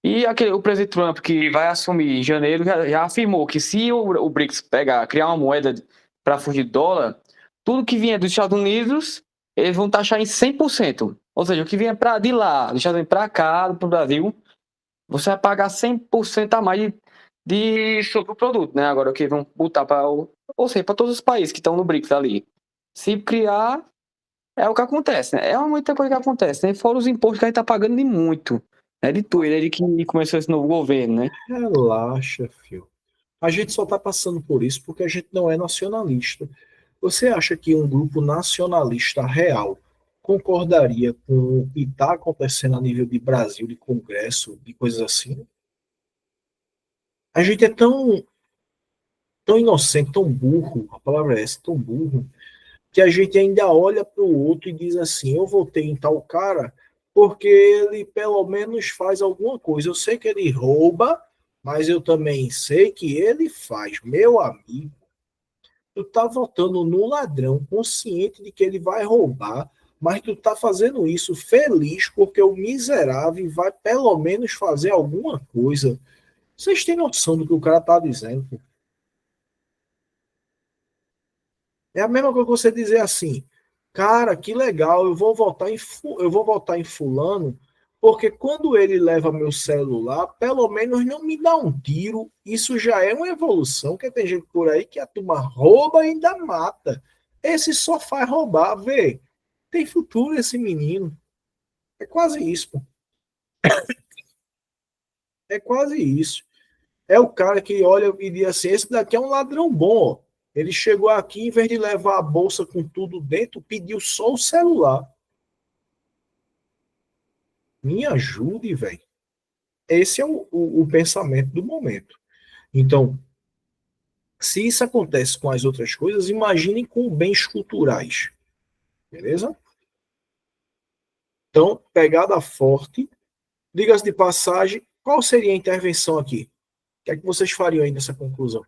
E o presidente Trump, que vai assumir em janeiro, já afirmou que se o BRICS criar uma moeda para fugir do dólar, tudo que vier dos Estados Unidos, eles vão taxar em 100%. Ou seja, o que vier de lá, dos Estados Unidos para cá, para o Brasil, você vai pagar 100% a mais sobre o produto, né? Agora, o que vão botar ou seja, para todos os países que estão no BRICS ali. Se criar, é o que acontece, né? É muita coisa que acontece, né? Fora os impostos que a gente tá pagando de muito. É de tudo, desde que começou esse novo governo, né? Relaxa, filho. A gente só está passando por isso porque a gente não é nacionalista. Você acha que um grupo nacionalista real concordaria com o que está acontecendo a nível de Brasil, de Congresso, de coisas assim? A gente é tão inocente, tão burro, a palavra é essa, tão burro, que a gente ainda olha para o outro e diz assim: eu votei em tal cara porque ele pelo menos faz alguma coisa. Eu sei que ele rouba, mas eu também sei que ele faz. Meu amigo, tu tá votando no ladrão, consciente de que ele vai roubar, mas tu tá fazendo isso feliz porque o miserável vai pelo menos fazer alguma coisa. Vocês têm noção do que o cara tá dizendo? Pô? É a mesma coisa que você dizer assim, cara, que legal, eu vou votar em fulano, porque quando ele leva meu celular, pelo menos não me dá um tiro. Isso já é uma evolução, que tem gente por aí que a turma rouba e ainda mata. Esse só faz roubar, vê. Tem futuro esse menino. É quase isso, pô. É quase isso. É o cara que olha e diz assim: esse daqui é um ladrão bom. Ó. Ele chegou aqui, em vez de levar a bolsa com tudo dentro, pediu só o celular. Me ajude, velho. Esse é o pensamento do momento. Então, se isso acontece com as outras coisas, imaginem com bens culturais. Beleza? Então, pegada forte. Diga-se de passagem, qual seria a intervenção aqui? O que é que vocês fariam aí nessa conclusão?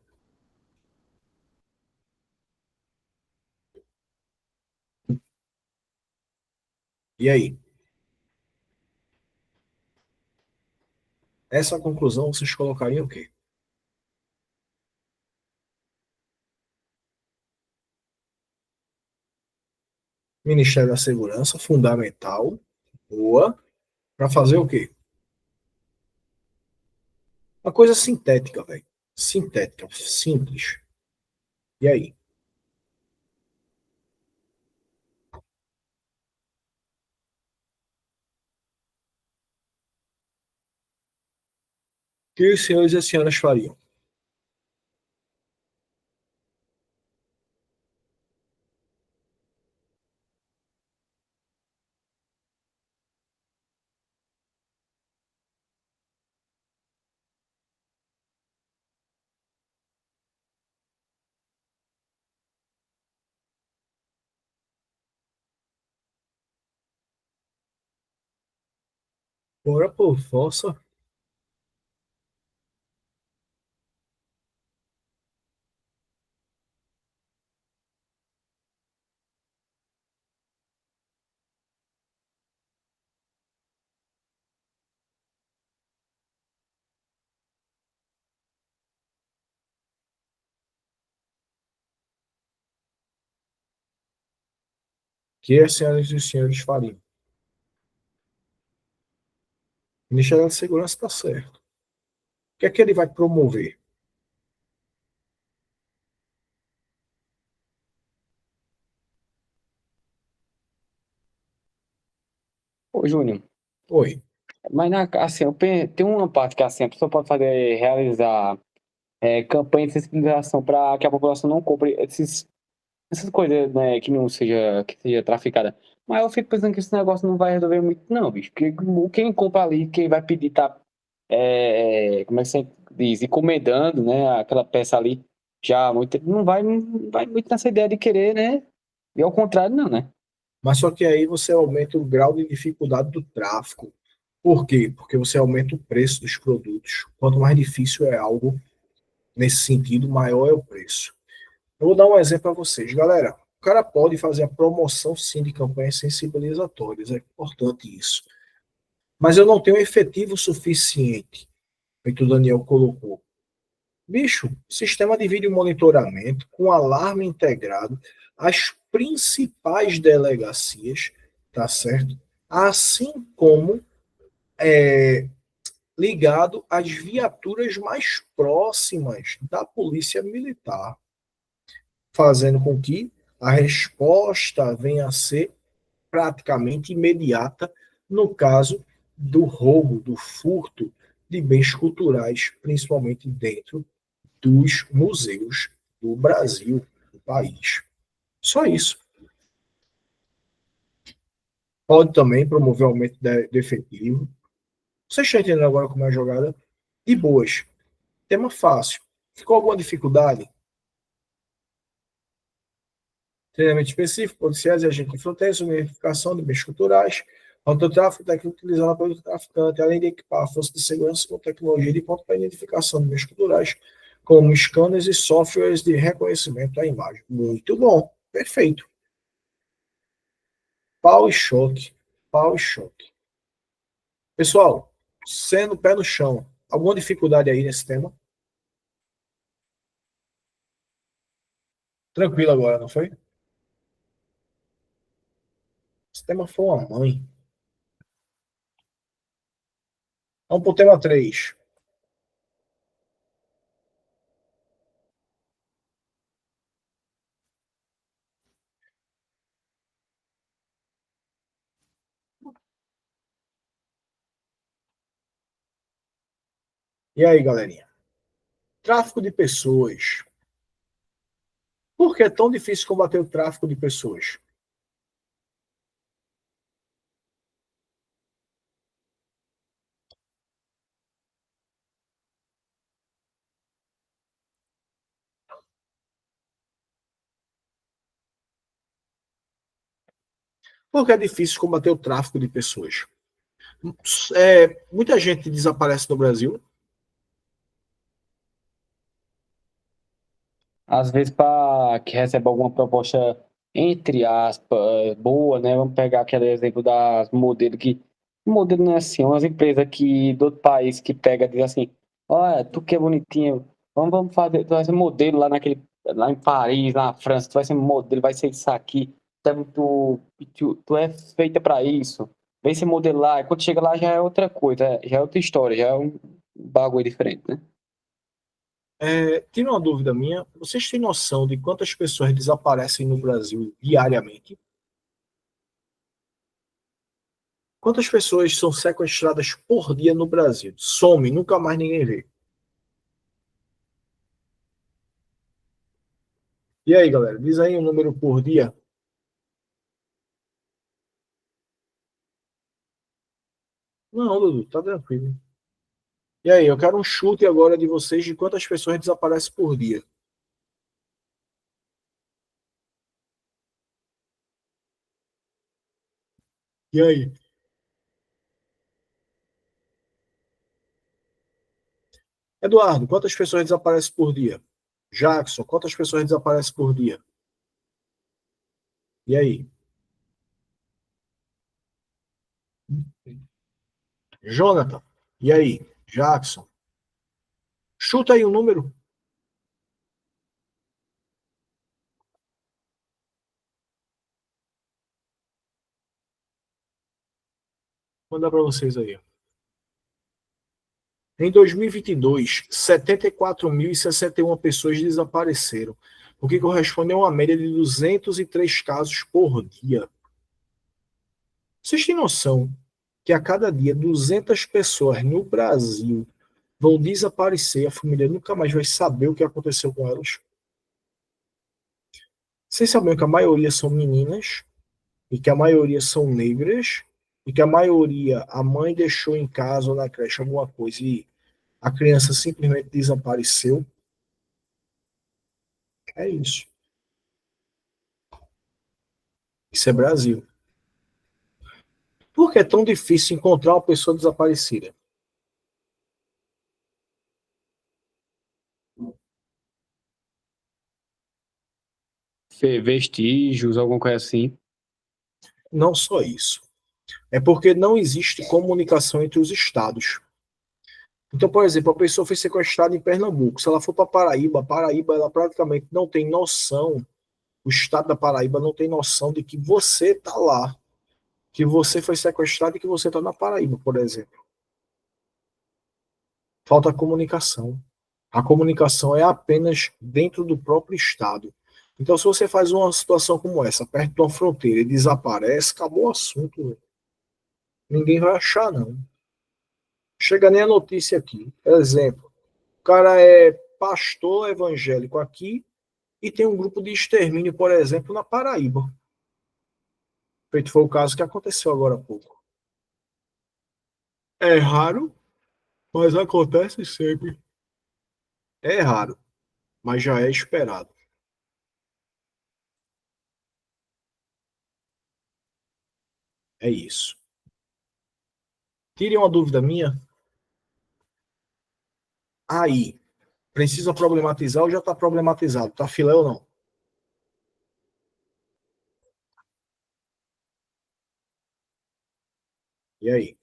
E aí? Essa conclusão vocês colocariam o quê? Ministério da Segurança, fundamental. Boa. Para fazer o quê? Uma coisa sintética, velho. Sintética, simples. E aí? O que os senhores e as senhoras fariam? Bora por força. que as senhoras e os senhores fariam? O Ministério da Segurança está certo. O que é que ele vai promover? Ô, Júnior, Oi. mas assim, tem uma parte que assim, a pessoa pode fazer, realizar campanha de sensibilização para que a população não compre essas coisas, né, que seja traficada. Mas eu fico pensando que esse negócio não vai resolver muito, não, bicho. Porque quem compra ali, quem vai pedir, tá, como é que você diz, encomendando, né, aquela peça ali, já muito, não vai muito nessa ideia de querer, né? E ao contrário, não, né? Mas só que aí você aumenta o grau de dificuldade do tráfico. Por quê? Porque você aumenta o preço dos produtos. Quanto mais difícil é algo nesse sentido, maior é o preço. Eu vou dar um exemplo para vocês. Galera, o cara pode fazer a promoção sim de campanhas sensibilizatórias, é importante isso. Mas eu não tenho efetivo suficiente, feito o Daniel colocou. Bicho, sistema de vídeo monitoramento com alarme integrado, as principais delegacias, tá certo? Assim como ligado às viaturas mais próximas da Polícia Militar, fazendo com que a resposta venha a ser praticamente imediata no caso do roubo, do furto de bens culturais, principalmente dentro dos museus do Brasil, do país. Só isso. Pode também promover aumento de efetivo. Vocês estão entendendo agora como é a jogada? De boas. Tema fácil. Ficou alguma dificuldade? Treinamento específico, policiais e agentes de fronteira, verificação de bens culturais, autotráfico, técnica utilizada pelo traficante, além de equipar a força de segurança com tecnologia de ponto para identificação de bens culturais, como scanners e softwares de reconhecimento da imagem. Muito bom, perfeito. Pau e choque, pau e choque. Pessoal, sendo pé no chão, alguma dificuldade aí nesse tema? Tranquilo agora, não foi? Esse tema foi uma mãe. Vamos para o tema 3. E aí, galerinha? Tráfico de pessoas. Por que é tão difícil combater o tráfico de pessoas? Por que é difícil combater o tráfico de pessoas? Muita gente desaparece no Brasil. Às vezes, para que receba alguma proposta, entre aspas, boa, né? Vamos pegar aquele exemplo das modelos que. Modelo não é assim, umas empresas que do outro país que pega e diz assim: olha, tu que é bonitinho, vamos fazer, tu vai ser modelo lá em Paris, lá na França, tu vai ser modelo, vai ser isso aqui, tu é feita para isso, vem se modelar, e quando chega lá já é outra coisa, já é outra história, já é um bagulho diferente, né? Tira uma dúvida minha. Vocês têm noção de quantas pessoas desaparecem no Brasil diariamente? Quantas pessoas são sequestradas por dia no Brasil? Some, nunca mais ninguém vê. E aí, galera, diz aí o número por dia. Não, Dudu, tá tranquilo. E aí, eu quero um chute agora de vocês de quantas pessoas desaparecem por dia. E aí? Eduardo, quantas pessoas desaparecem por dia? Jackson, quantas pessoas desaparecem por dia? E aí? Jonathan, e aí? Jackson, chuta aí um número. Vou mandar para vocês aí. Em 2022, 74.061 pessoas desapareceram, o que corresponde a uma média de 203 casos por dia. Vocês têm noção que a cada dia 200 pessoas no Brasil vão desaparecer, a família nunca mais vai saber o que aconteceu com elas? Vocês sabiam que a maioria são meninas, e que a maioria são negras, e que a maioria, a mãe deixou em casa ou na creche alguma coisa e a criança simplesmente desapareceu? É isso. Isso é Brasil. Por que é tão difícil encontrar uma pessoa desaparecida? Vestígios, alguma coisa assim. Não só isso. É porque não existe comunicação entre os estados. Então, por exemplo, a pessoa foi sequestrada em Pernambuco. Se ela for para Paraíba, ela praticamente não tem noção, o estado da Paraíba não tem noção de que você está lá, que você foi sequestrado e que você está na Paraíba, por exemplo. Falta comunicação. A comunicação é apenas dentro do próprio estado. Então, se você faz uma situação como essa, perto de uma fronteira e desaparece, acabou o assunto. Véio. Ninguém vai achar, não. Chega nem a notícia aqui. Exemplo, o cara é pastor evangélico aqui e tem um grupo de extermínio, por exemplo, na Paraíba. Feito foi o caso que aconteceu agora há pouco. É raro, mas acontece sempre. É raro, mas já é esperado. É isso. Tire uma dúvida minha. Aí, precisa problematizar ou já está problematizado? Tá filé ou não? E aí?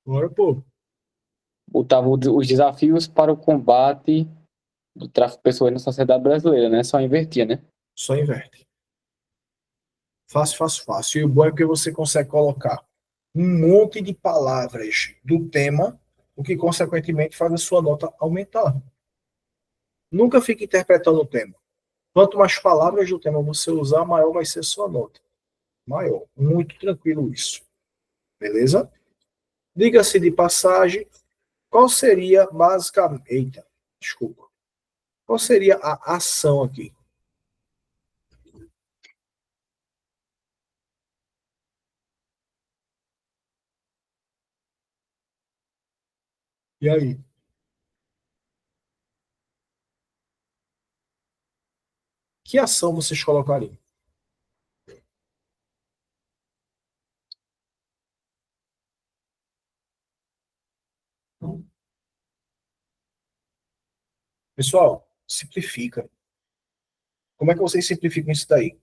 Agora, pô, Botava os desafios para o combate do tráfico de pessoas na sociedade brasileira, né? Só invertia, né? só inverte. Fácil, fácil, fácil. E o bom é que você consegue colocar um monte de palavras do tema, o que consequentemente faz a sua nota aumentar. Nunca fique interpretando o tema. Quanto mais palavras do tema você usar, maior vai ser a sua nota. Maior. Muito tranquilo isso. Beleza? Diga-se de passagem, qual seria basicamente. Eita, desculpa. Qual seria a ação aqui? E aí? Que ação vocês colocariam? Pessoal, simplifica. Como é que vocês simplificam isso daí?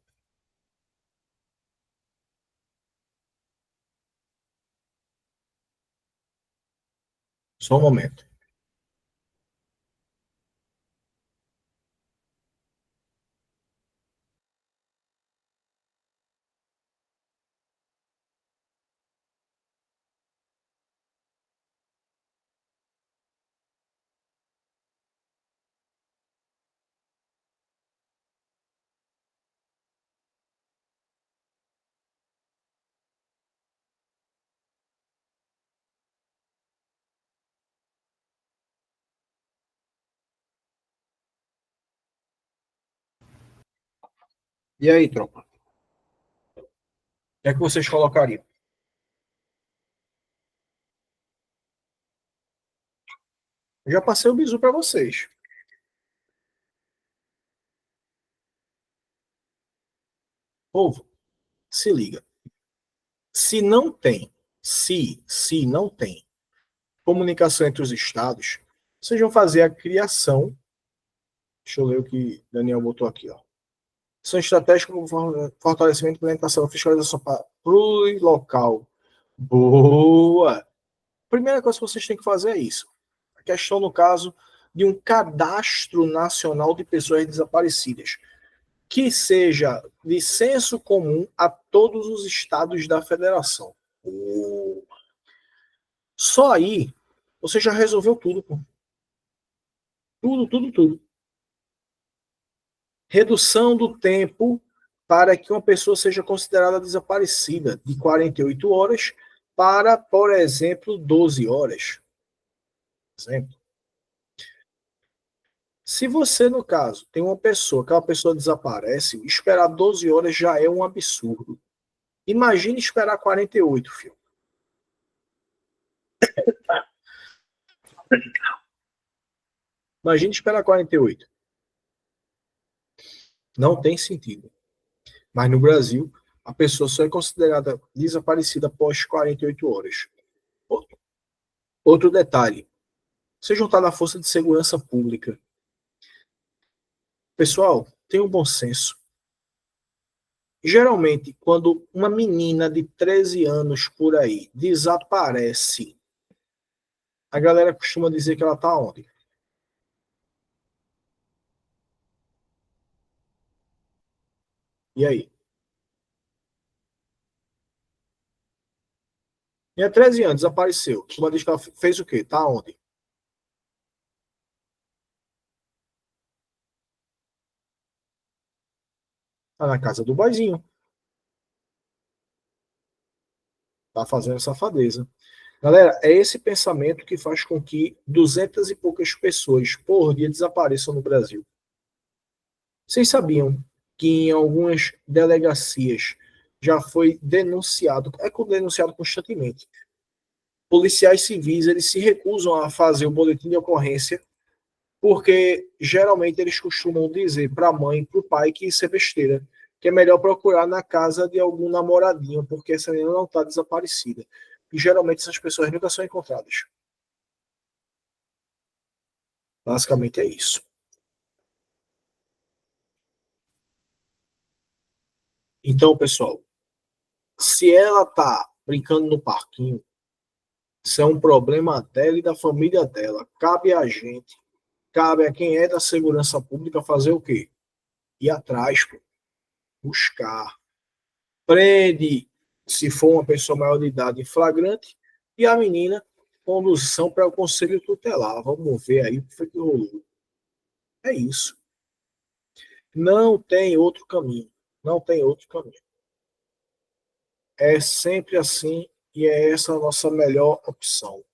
Só um momento. E aí, tropa? O que é que vocês colocariam? Eu já passei o bizu para vocês. Povo, se liga. Se não tem, se não tem comunicação entre os estados, vocês vão fazer a criação. Deixa eu ler o que Daniel botou aqui, ó. São estratégicas como fortalecimento e implementação, fiscalização para o local. Boa! Primeira coisa que vocês têm que fazer é isso. A questão, no caso, de um cadastro nacional de pessoas desaparecidas, que seja de senso comum a todos os estados da federação. Só aí você já resolveu tudo, pô. Tudo. Redução do tempo para que uma pessoa seja considerada desaparecida, de 48 horas para, por exemplo, 12 horas. Exemplo. Se você, no caso, tem uma pessoa, aquela pessoa desaparece, esperar 12 horas já é um absurdo. Imagine esperar 48, filho. Imagine esperar 48. Não tem sentido. Mas no Brasil, a pessoa só é considerada desaparecida após 48 horas. Outro detalhe. Você juntar na Força de Segurança Pública. Pessoal, tenham bom senso. Geralmente, quando uma menina de 13 anos por aí desaparece, a galera costuma dizer que ela tá onde? E aí? Tinha 13 anos, desapareceu. Uma diz que ela fez o quê? Tá onde? Tá na casa do boizinho. Tá fazendo safadeza. Galera, é esse pensamento que faz com que 200 e poucas pessoas por dia desapareçam no Brasil. Vocês sabiam que em algumas delegacias já foi denunciado, denunciado constantemente. Policiais civis, eles se recusam a fazer o boletim de ocorrência porque geralmente eles costumam dizer para a mãe e para o pai que isso é besteira, que é melhor procurar na casa de algum namoradinho, porque essa menina não está desaparecida. E geralmente essas pessoas nunca são encontradas. Basicamente é isso. Então, pessoal, se ela tá brincando no parquinho, isso é um problema dela e da família dela. Cabe a gente, cabe a quem é da segurança pública fazer o quê? Ir atrás, pô. Buscar. Prende, se for uma pessoa maior de idade em flagrante, e a menina, condução para o conselho tutelar. Vamos ver aí o que foi que rolou. É isso. Não tem outro caminho. Não tem outro caminho. É sempre assim e é essa a nossa melhor opção.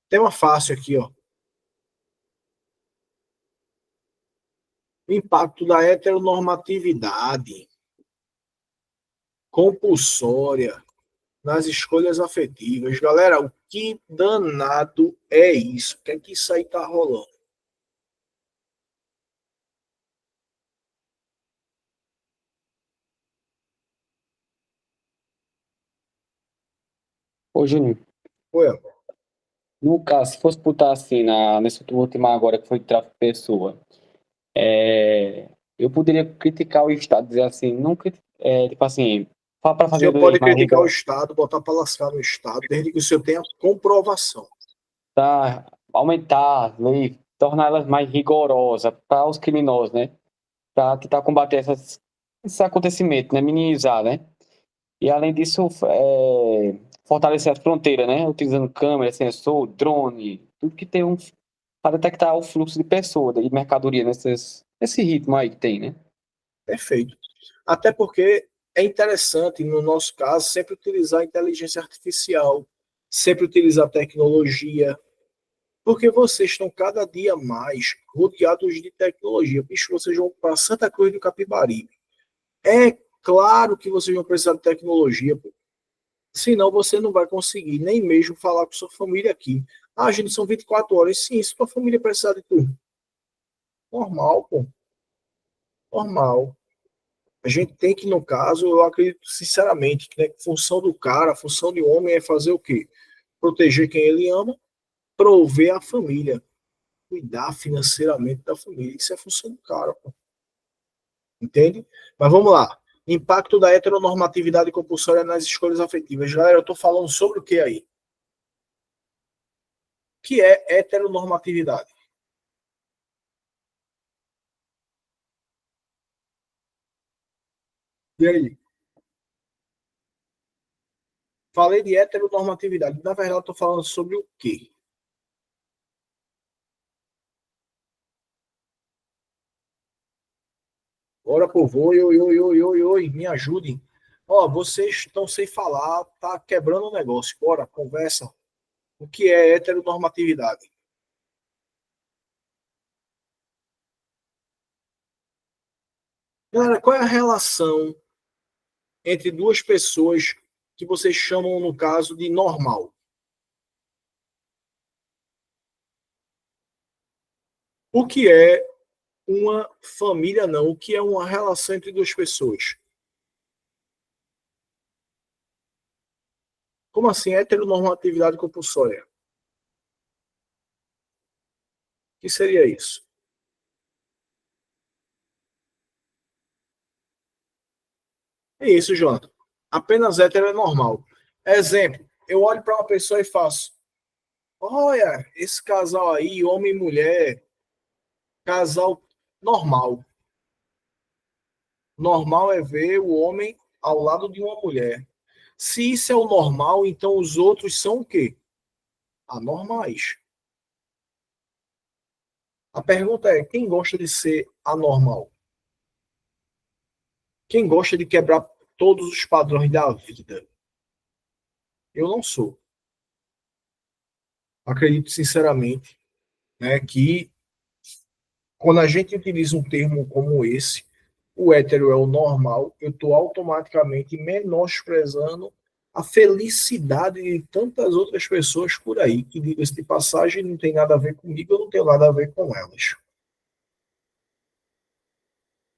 Tema fácil aqui, ó. O impacto da heteronormatividade compulsória nas escolhas afetivas. Galera, o que danado é isso? O que é que isso aí tá rolando? Ô, Júnior, Oi, amor. no caso, se fosse botar assim, nesse último agora que foi de tráfico de pessoa, eu poderia criticar o Estado, dizer assim, não tipo assim, para O fazer senhor leis pode mais criticar o rigorosas, Estado, botar para lascar no Estado, desde que o senhor tenha comprovação. aumentar as leis, tornar elas mais rigorosas para os criminosos, né? Para tentar combater esses acontecimentos, né? Minimizar, né? E além disso, fortalecer as fronteiras, né? Utilizando câmera, sensor, drone, tudo que tem para detectar o fluxo de pessoas, de mercadoria nesse ritmo aí que tem, né? Perfeito. Até porque é interessante, no nosso caso, sempre utilizar a inteligência artificial, sempre utilizar tecnologia, porque vocês estão cada dia mais rodeados de tecnologia. Bicho, vocês vão para Santa Cruz do Capibaribe. É claro que vocês vão precisar de tecnologia, pô. Senão você não vai conseguir nem mesmo falar com sua família aqui. Ah, gente, são 24 horas. Sim, se sua família precisar de tudo. Normal, pô. Normal. A gente tem que, no caso, eu acredito sinceramente que, né, a função do cara, a função de homem é fazer o quê? Proteger quem ele ama, prover a família, cuidar financeiramente da família. Isso é função do cara, pô. Entende? Mas vamos lá. Impacto da heteronormatividade compulsória nas escolhas afetivas. Galera, eu estou falando sobre o que aí? O que é heteronormatividade? E aí? Falei de heteronormatividade. Na verdade, estou falando sobre o quê? Bora, povo. Oi, oi, oi, oi, oi, oi. Me ajudem. Ó, vocês estão sem falar, tá quebrando o negócio. Bora, conversa. O que é heteronormatividade? Galera, qual é a relação entre duas pessoas que vocês chamam, no caso, de normal? O que é uma família, não? O que é uma relação entre duas pessoas? Como assim, heteronormatividade compulsória? O que seria isso? É isso, Jonathan. Apenas hétero é normal. Exemplo, eu olho para uma pessoa e faço: olha, esse casal aí, homem e mulher, casal normal. Normal é ver o homem ao lado de uma mulher. Se isso é o normal, então os outros são o quê? Anormais. A pergunta é: quem gosta de ser anormal? Quem gosta de quebrar todos os padrões da vida? Eu não sou. Acredito sinceramente, né, que quando a gente utiliza um termo como esse, o hétero é o normal, eu estou automaticamente menosprezando a felicidade de tantas outras pessoas por aí, que, diga-se de passagem, não tem nada a ver comigo, eu não tenho nada a ver com elas.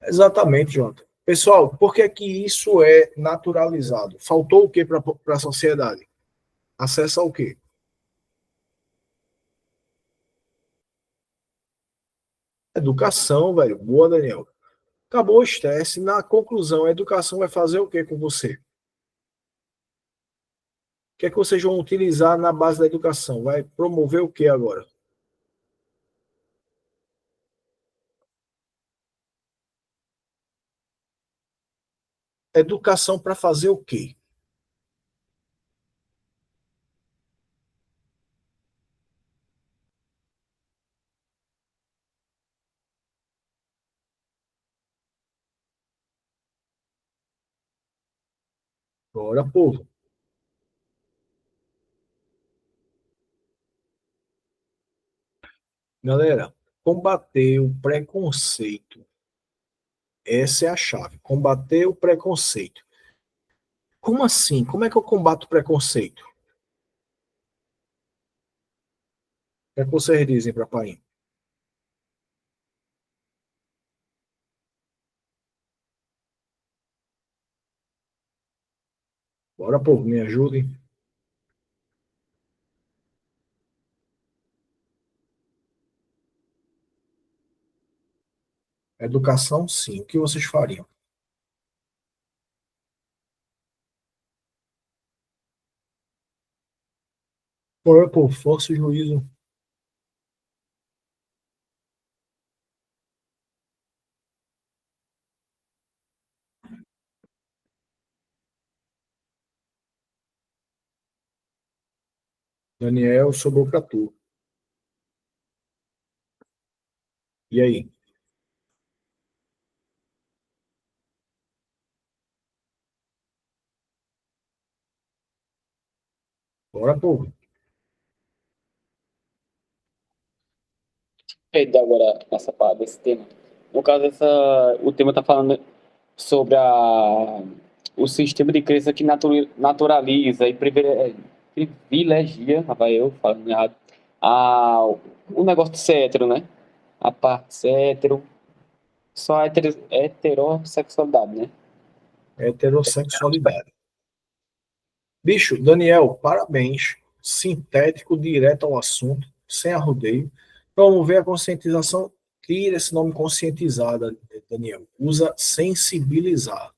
Exatamente, Jonathan. Pessoal, por que é que isso é naturalizado? Faltou o que para a sociedade? Acesso ao quê? Educação, velho. Boa, Daniel. Acabou o estresse. Na conclusão, a educação vai fazer o que com você? O que é que vocês vão utilizar na base da educação? Vai promover o que agora? Educação para fazer o quê? Bora, povo. Galera, combater o preconceito. Essa é a chave. Combater o preconceito. Como assim? Como é que eu combato o preconceito? O que é que vocês dizem para pai? Bora, povo, me ajudem. Educação, sim. O que vocês fariam? Bora, povo, força e juízo. Daniel, sobrou para tu. E aí? Bora, povo. Agora essa parte desse tema. No caso, o tema está falando sobre o sistema de crença que naturaliza e privilegia, rapaz, eu falando errado, o negócio de ser hétero, né? A parte de ser hétero, só a heterossexualidade, né? Heterossexualidade. Bicho, Daniel, parabéns. Sintético, direto ao assunto, sem arrodeio. Promover a conscientização. Tira esse nome conscientizada, Daniel. Usa sensibilizar.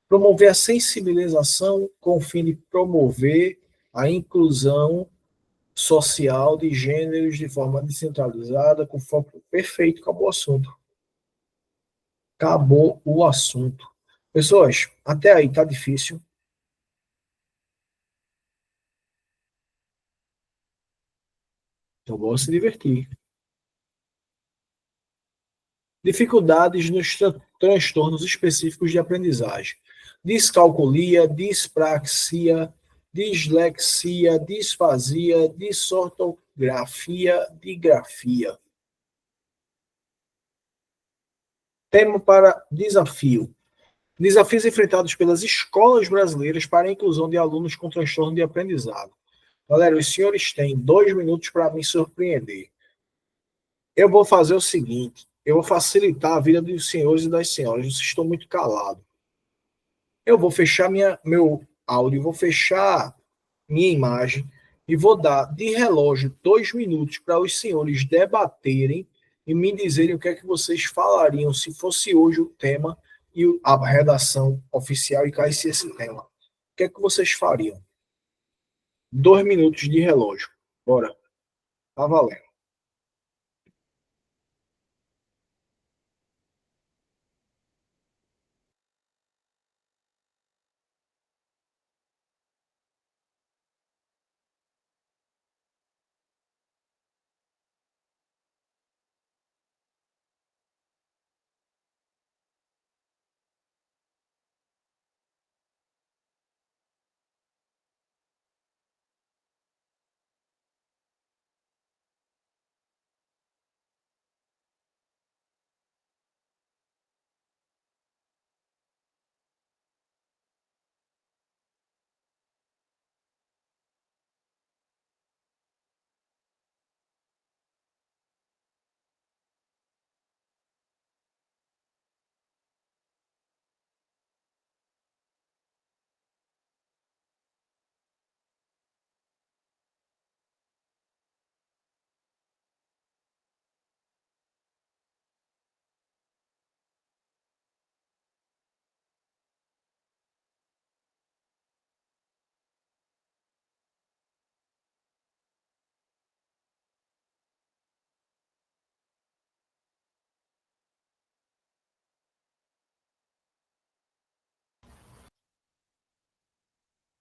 Promover a sensibilização com o fim de promover a inclusão social de gêneros de forma descentralizada, com foco perfeito. Acabou o assunto. Acabou o assunto. Pessoas, até aí tá difícil. Então vamos se divertir. Dificuldades nos transtornos específicos de aprendizagem. Descalculia, dispraxia, dislexia, disfasia, disortografia, digrafia. Tema para desafio. Desafios enfrentados pelas escolas brasileiras para a inclusão de alunos com transtorno de aprendizado. Galera, os senhores têm 2 minutos para me surpreender. Eu vou fazer o seguinte, eu vou facilitar a vida dos senhores e das senhoras, vocês estão muito calados. Eu vou fechar meu áudio, vou fechar minha imagem e vou dar de relógio 2 minutos para os senhores debaterem e me dizerem o que é que vocês falariam se fosse hoje o tema e a redação oficial e caísse esse tema. O que é que vocês fariam? 2 minutos de relógio. Bora. Tá valendo.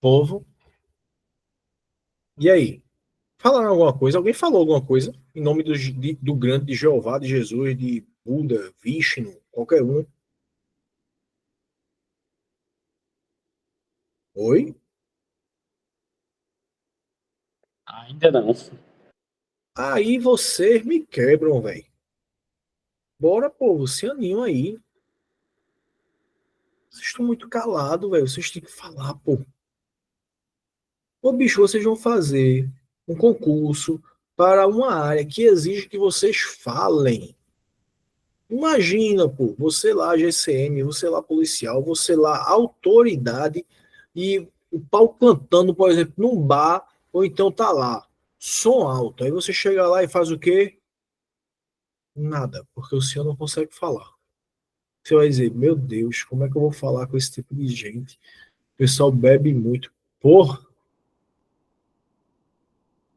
Povo. E aí? Falaram alguma coisa? Alguém falou alguma coisa? Em nome do grande de Jeová, de Jesus, de Buda, Vishnu, qualquer um. Oi? Ainda não. Aí vocês me quebram, velho. Bora, povo, se anima aí. Vocês estão muito calados, velho. Vocês têm que falar, pô. Ô, bicho, vocês vão fazer um concurso para uma área que exige que vocês falem. Imagina, pô, você lá, GCM, você lá, policial, você lá, autoridade, e o pau cantando, por exemplo, num bar, ou então tá lá, som alto. Aí você chega lá e faz o quê? Nada, porque o senhor não consegue falar. Você vai dizer, meu Deus, como é que eu vou falar com esse tipo de gente? O pessoal bebe muito. Porra,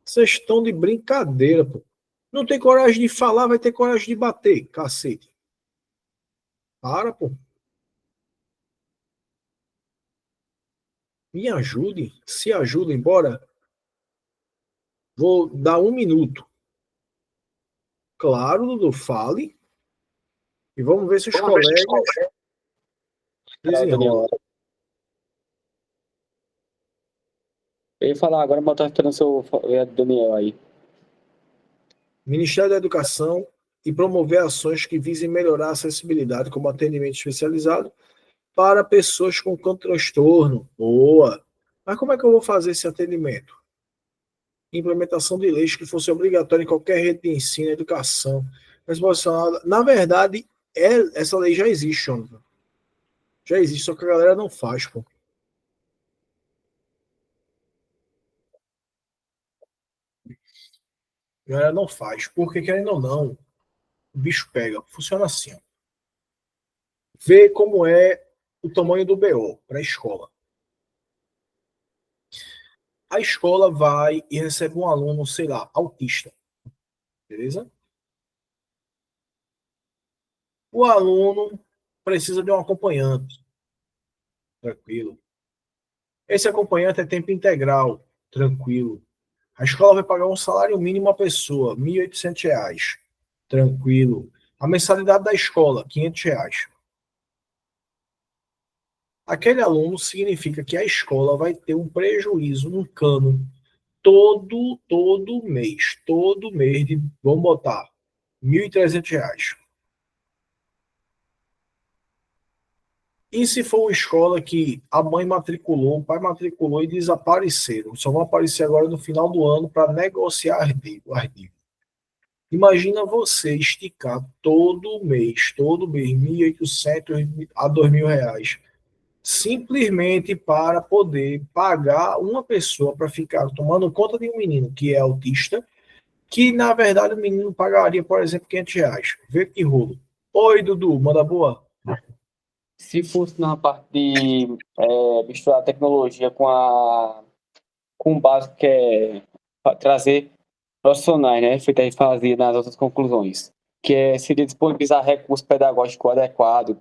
vocês estão de brincadeira, pô. Não tem coragem de falar, vai ter coragem de bater, cacete. Para, pô. Me ajude, se ajudem, bora. Vou dar 1 minuto. Claro, Dudu, fale. E vamos ver se os colegas desenrolam. Eu ia falar agora, mas eu tava esperando o Daniel aí. Ministério da Educação e promover ações que visem melhorar a acessibilidade, como atendimento especializado para pessoas com transtorno. Boa. Mas como é que eu vou fazer esse atendimento? Implementação de leis que fosse obrigatória em qualquer rede de ensino, educação. Na verdade, essa lei já existe, Jonathan. Já existe, só que a galera não faz, pô. A galera não faz, porque querendo ou não, o bicho pega. Funciona assim, ó. Vê como é o tamanho do BO para a escola. A escola vai e recebe um aluno, sei lá, autista. Beleza? O aluno precisa de um acompanhante. Tranquilo. Esse acompanhante é tempo integral. Tranquilo. A escola vai pagar um salário mínimo à pessoa, R$ 1.800. Tranquilo. A mensalidade da escola, R$ 500. Aquele aluno significa que a escola vai ter um prejuízo, um cano, todo mês, vamos botar, R$ 1.300. E se for uma escola que a mãe matriculou, o pai matriculou e desapareceram, só vão aparecer agora no final do ano para negociar as dívidas. Imagina você esticar todo mês, R$ 1.800 a R$ 2.000, simplesmente para poder pagar uma pessoa para ficar tomando conta de um menino que é autista, que na verdade o menino pagaria, por exemplo, R$ 500. Vê que rolo. Oi, Dudu, manda boa. Se fosse na parte de misturar a tecnologia com o básico, que é trazer profissionais, né? Feito a gente fazia nas outras conclusões, que seria disponibilizar recurso pedagógico adequado,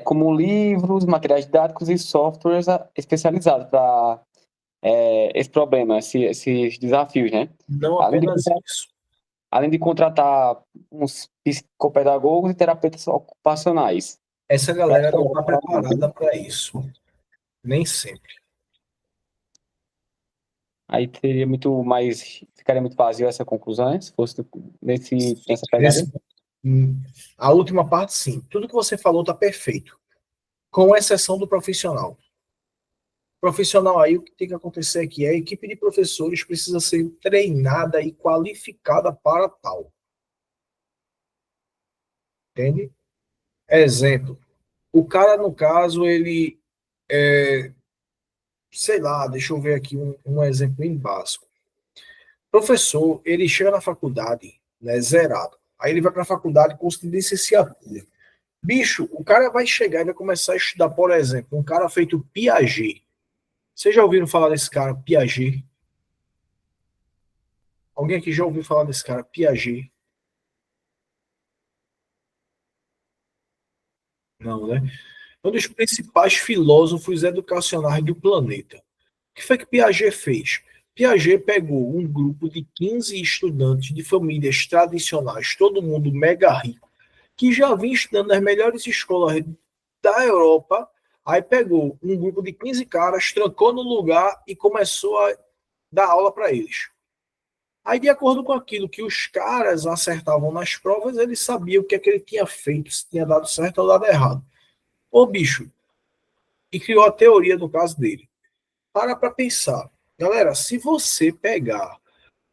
como livros, materiais didáticos e softwares especializados para esse problema, esses desafios, né? Não Além de, apenas isso. além de contratar uns psicopedagogos e terapeutas ocupacionais. Essa galera não está preparada para isso. Nem sempre. Aí teria muito mais, ficaria muito vazio essa conclusão, né? Se fosse nessa pegada. A última parte, sim. Tudo que você falou está perfeito. Com exceção do profissional. Profissional aí, o que tem que acontecer aqui é a equipe de professores precisa ser treinada e qualificada para tal. Entende? Exemplo. O cara, no caso, ele sei lá, deixa eu ver aqui um exemplo bem básico. Professor, ele chega na faculdade, né, zerado. Aí ele vai para a faculdade com curso de licenciatura. Bicho, o cara vai chegar e vai começar a estudar, por exemplo, um cara feito Piaget. Vocês já ouviram falar desse cara, Piaget? Alguém aqui já ouviu falar desse cara, Piaget? Não, né? Um dos principais filósofos educacionais do planeta. O que foi que Piaget fez? Piaget pegou um grupo de 15 estudantes de famílias tradicionais, todo mundo mega rico, que já vinha estudando nas melhores escolas da Europa. Aí pegou um grupo de 15 caras, trancou no lugar e começou a dar aula para eles. Aí, de acordo com aquilo que os caras acertavam nas provas, ele sabia o que é que ele tinha feito, se tinha dado certo ou dado errado. Ô, bicho, e criou a teoria do caso dele. Para pensar. Galera, se você pegar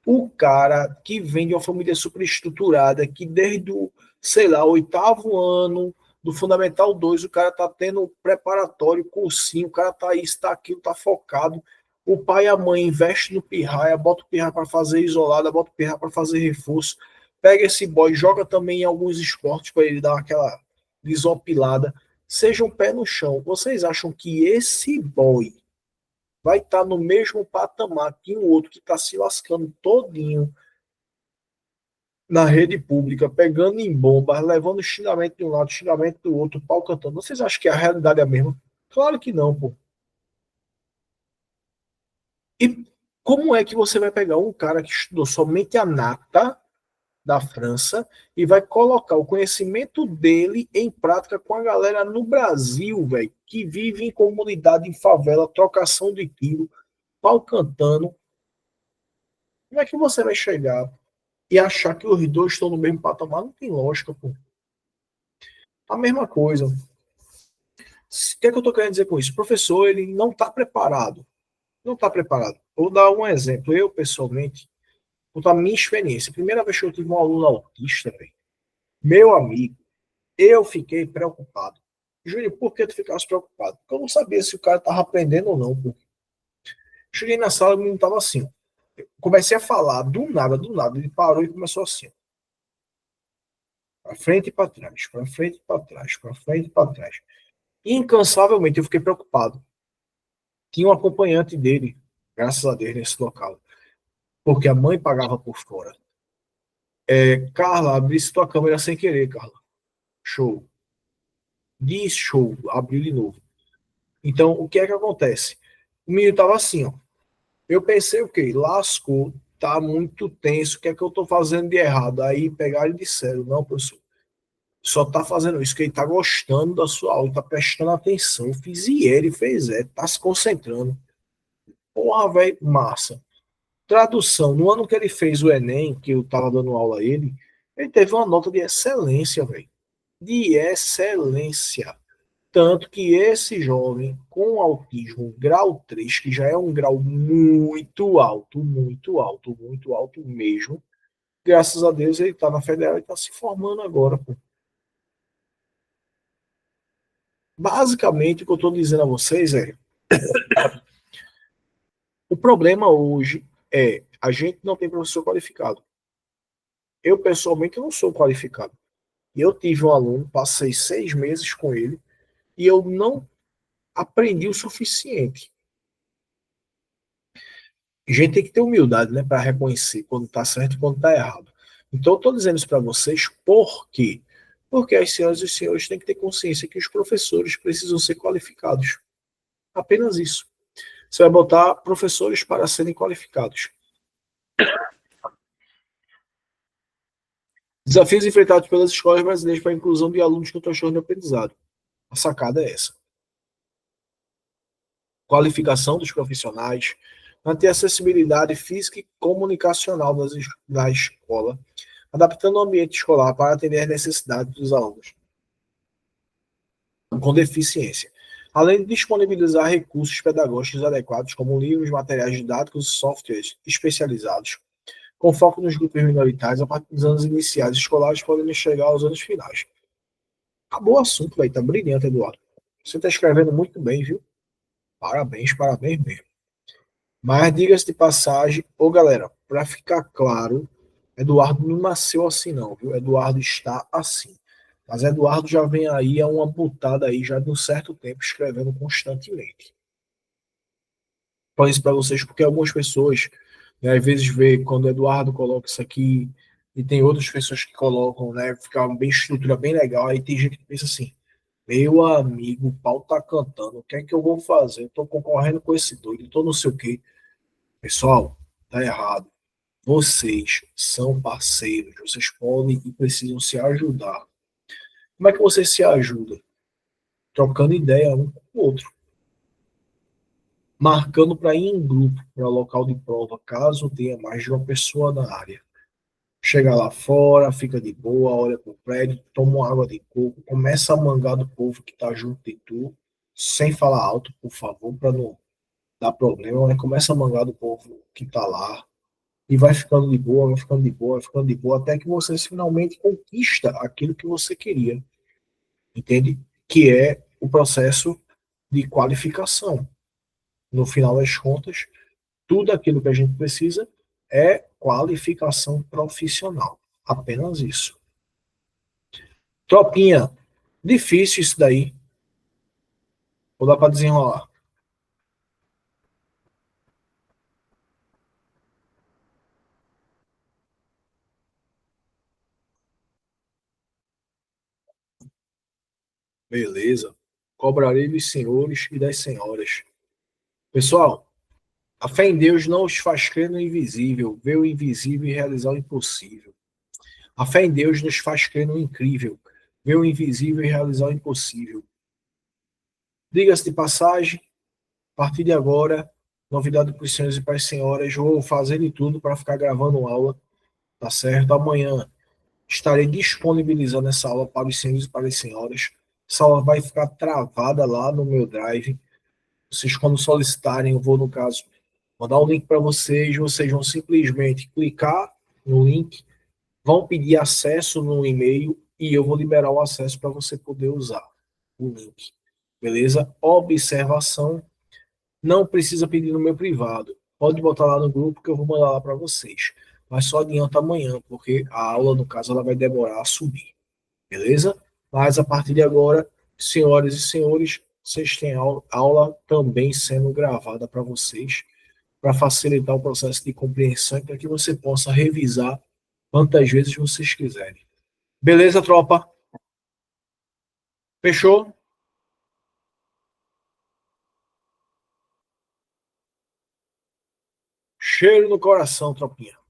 o cara que vem de uma família superestruturada, que desde o, sei lá, 8º ano do Fundamental 2, o cara tá tendo preparatório, cursinho, o cara tá isso, tá aquilo, tá focado. O pai e a mãe investem no pirraia, bota o pirraia para fazer isolada, bota o pirraia para fazer reforço, pega esse boy, joga também em alguns esportes para ele dar aquela desopilada. Seja um pé no chão. Vocês acham que esse boy vai estar no mesmo patamar que um outro que está se lascando todinho na rede pública, pegando em bombas, levando xingamento de um lado, xingamento do outro, pau cantando? Vocês acham que a realidade é a mesma? Claro que não, pô. E como é que você vai pegar um cara que estudou somente a nata da França e vai colocar o conhecimento dele em prática com a galera no Brasil, velho, que vive em comunidade, em favela, trocação de tiro, pau cantando? Como é que você vai chegar e achar que os dois estão no mesmo patamar? Não tem lógica, pô. A mesma coisa. O que é que eu estou querendo dizer com isso? O professor, ele não está preparado. Não está preparado. Vou dar um exemplo. Eu, pessoalmente, vou dar a minha experiência. A primeira vez que eu tive um aluno autista, véio, meu amigo, eu fiquei preocupado. Júlio, por que tu ficasse preocupado? Porque eu não sabia se o cara estava aprendendo ou não. Pô. Cheguei na sala e o menino estava assim. Comecei a falar, do nada, ele parou e começou assim. Para frente e para trás, para frente e para trás, para frente e para trás. Incansavelmente eu fiquei preocupado. Tinha um acompanhante dele, graças a Deus, nesse local, porque a mãe pagava por fora. Carla, abrisse tua câmera sem querer, Carla. Show. Diz show, abriu de novo. Então, o que é que acontece? O menino tava assim, ó. Eu pensei o quê? Lascou, tá muito tenso, o que é que eu tô fazendo de errado? Aí pegaram e disseram, não, professor, só tá fazendo isso, que ele tá gostando da sua aula, tá prestando atenção. Eu fiz e ele fez, tá se concentrando. Porra, velho, massa. Tradução, no ano que ele fez o Enem, que eu tava dando aula a ele teve uma nota de excelência, velho. De excelência. Tanto que esse jovem com autismo grau 3, que já é um grau muito alto, muito alto, muito alto mesmo, graças a Deus ele está na federal e está se formando agora. Pô. Basicamente, o que eu estou dizendo a vocês o problema hoje a gente não tem professor qualificado. Eu, pessoalmente, não sou qualificado. E eu tive um aluno, passei 6 meses com ele, e eu não aprendi o suficiente. A gente tem que ter humildade, né, para reconhecer quando está certo e quando está errado. Então, eu estou dizendo isso para vocês por quê? Porque as senhoras e os senhores têm que ter consciência que os professores precisam ser qualificados. Apenas isso. Você vai botar professores para serem qualificados. Desafios enfrentados pelas escolas brasileiras para a inclusão de alunos com transtorno de aprendizado. A sacada é essa. Qualificação dos profissionais, manter a acessibilidade física e comunicacional da escola, adaptando o ambiente escolar para atender às necessidades dos alunos com deficiência, além de disponibilizar recursos pedagógicos adequados, como livros, materiais didáticos e softwares especializados, com foco nos grupos minoritários a partir dos anos iniciais escolares, podendo chegar aos anos finais. Acabou o assunto, velho. Tá brilhante, Eduardo. Você tá escrevendo muito bem, viu? Parabéns, parabéns mesmo. Mas diga-se de passagem, galera, para ficar claro, Eduardo não nasceu assim não, viu? Eduardo está assim. Mas Eduardo já vem aí há uma butada aí já de um certo tempo escrevendo constantemente. Falo isso para vocês porque algumas pessoas, né, às vezes vê quando o Eduardo coloca isso aqui e tem outras pessoas que colocam, né, fica bem estrutura bem legal, aí tem gente que pensa assim, meu amigo, o pau tá cantando, o que é que eu vou fazer? Eu tô concorrendo com esse doido, tô não sei o quê. Pessoal, tá errado. Vocês são parceiros, vocês podem e precisam se ajudar. Como é que você se ajuda? Trocando ideia um com o outro. Marcando para ir em grupo para o local de prova, caso tenha mais de uma pessoa na área. Chega lá fora, fica de boa, olha para o prédio, toma uma água de coco, começa a mangar do povo que está junto de tu, sem falar alto, por favor, para não dar problema, né? Começa a mangar do povo que está lá, e vai ficando de boa, vai ficando de boa, vai ficando de boa, até que você finalmente conquista aquilo que você queria. Entende? Que é o processo de qualificação. No final das contas, tudo aquilo que a gente precisa é qualificação profissional. Apenas isso. Tropinha, difícil isso daí. Vou dar para desenrolar. Beleza. Cobrarei dos senhores e das senhoras. Pessoal, a fé em Deus não os faz crer no invisível, ver o invisível e realizar o impossível. A fé em Deus nos faz crer no incrível, ver o invisível e realizar o impossível. Diga-se de passagem, a partir de agora, novidade para os senhores e para as senhoras, vou fazer de tudo para ficar gravando aula, tá certo? Amanhã estarei disponibilizando essa aula para os senhores e para as senhoras. Essa aula vai ficar travada lá no meu Drive. Vocês, quando solicitarem, eu vou, no caso, mandar um link para vocês. Vocês vão simplesmente clicar no link, vão pedir acesso no e-mail e eu vou liberar o acesso para você poder usar o link. Beleza? Observação, não precisa pedir no meu privado. Pode botar lá no grupo que eu vou mandar lá para vocês. Mas só adianta amanhã, porque a aula, no caso, ela vai demorar a subir. Beleza? Mas a partir de agora, senhoras e senhores, vocês têm aula também sendo gravada para vocês, para facilitar o processo de compreensão e para que você possa revisar quantas vezes vocês quiserem. Beleza, tropa? Fechou? Cheiro no coração, tropinha.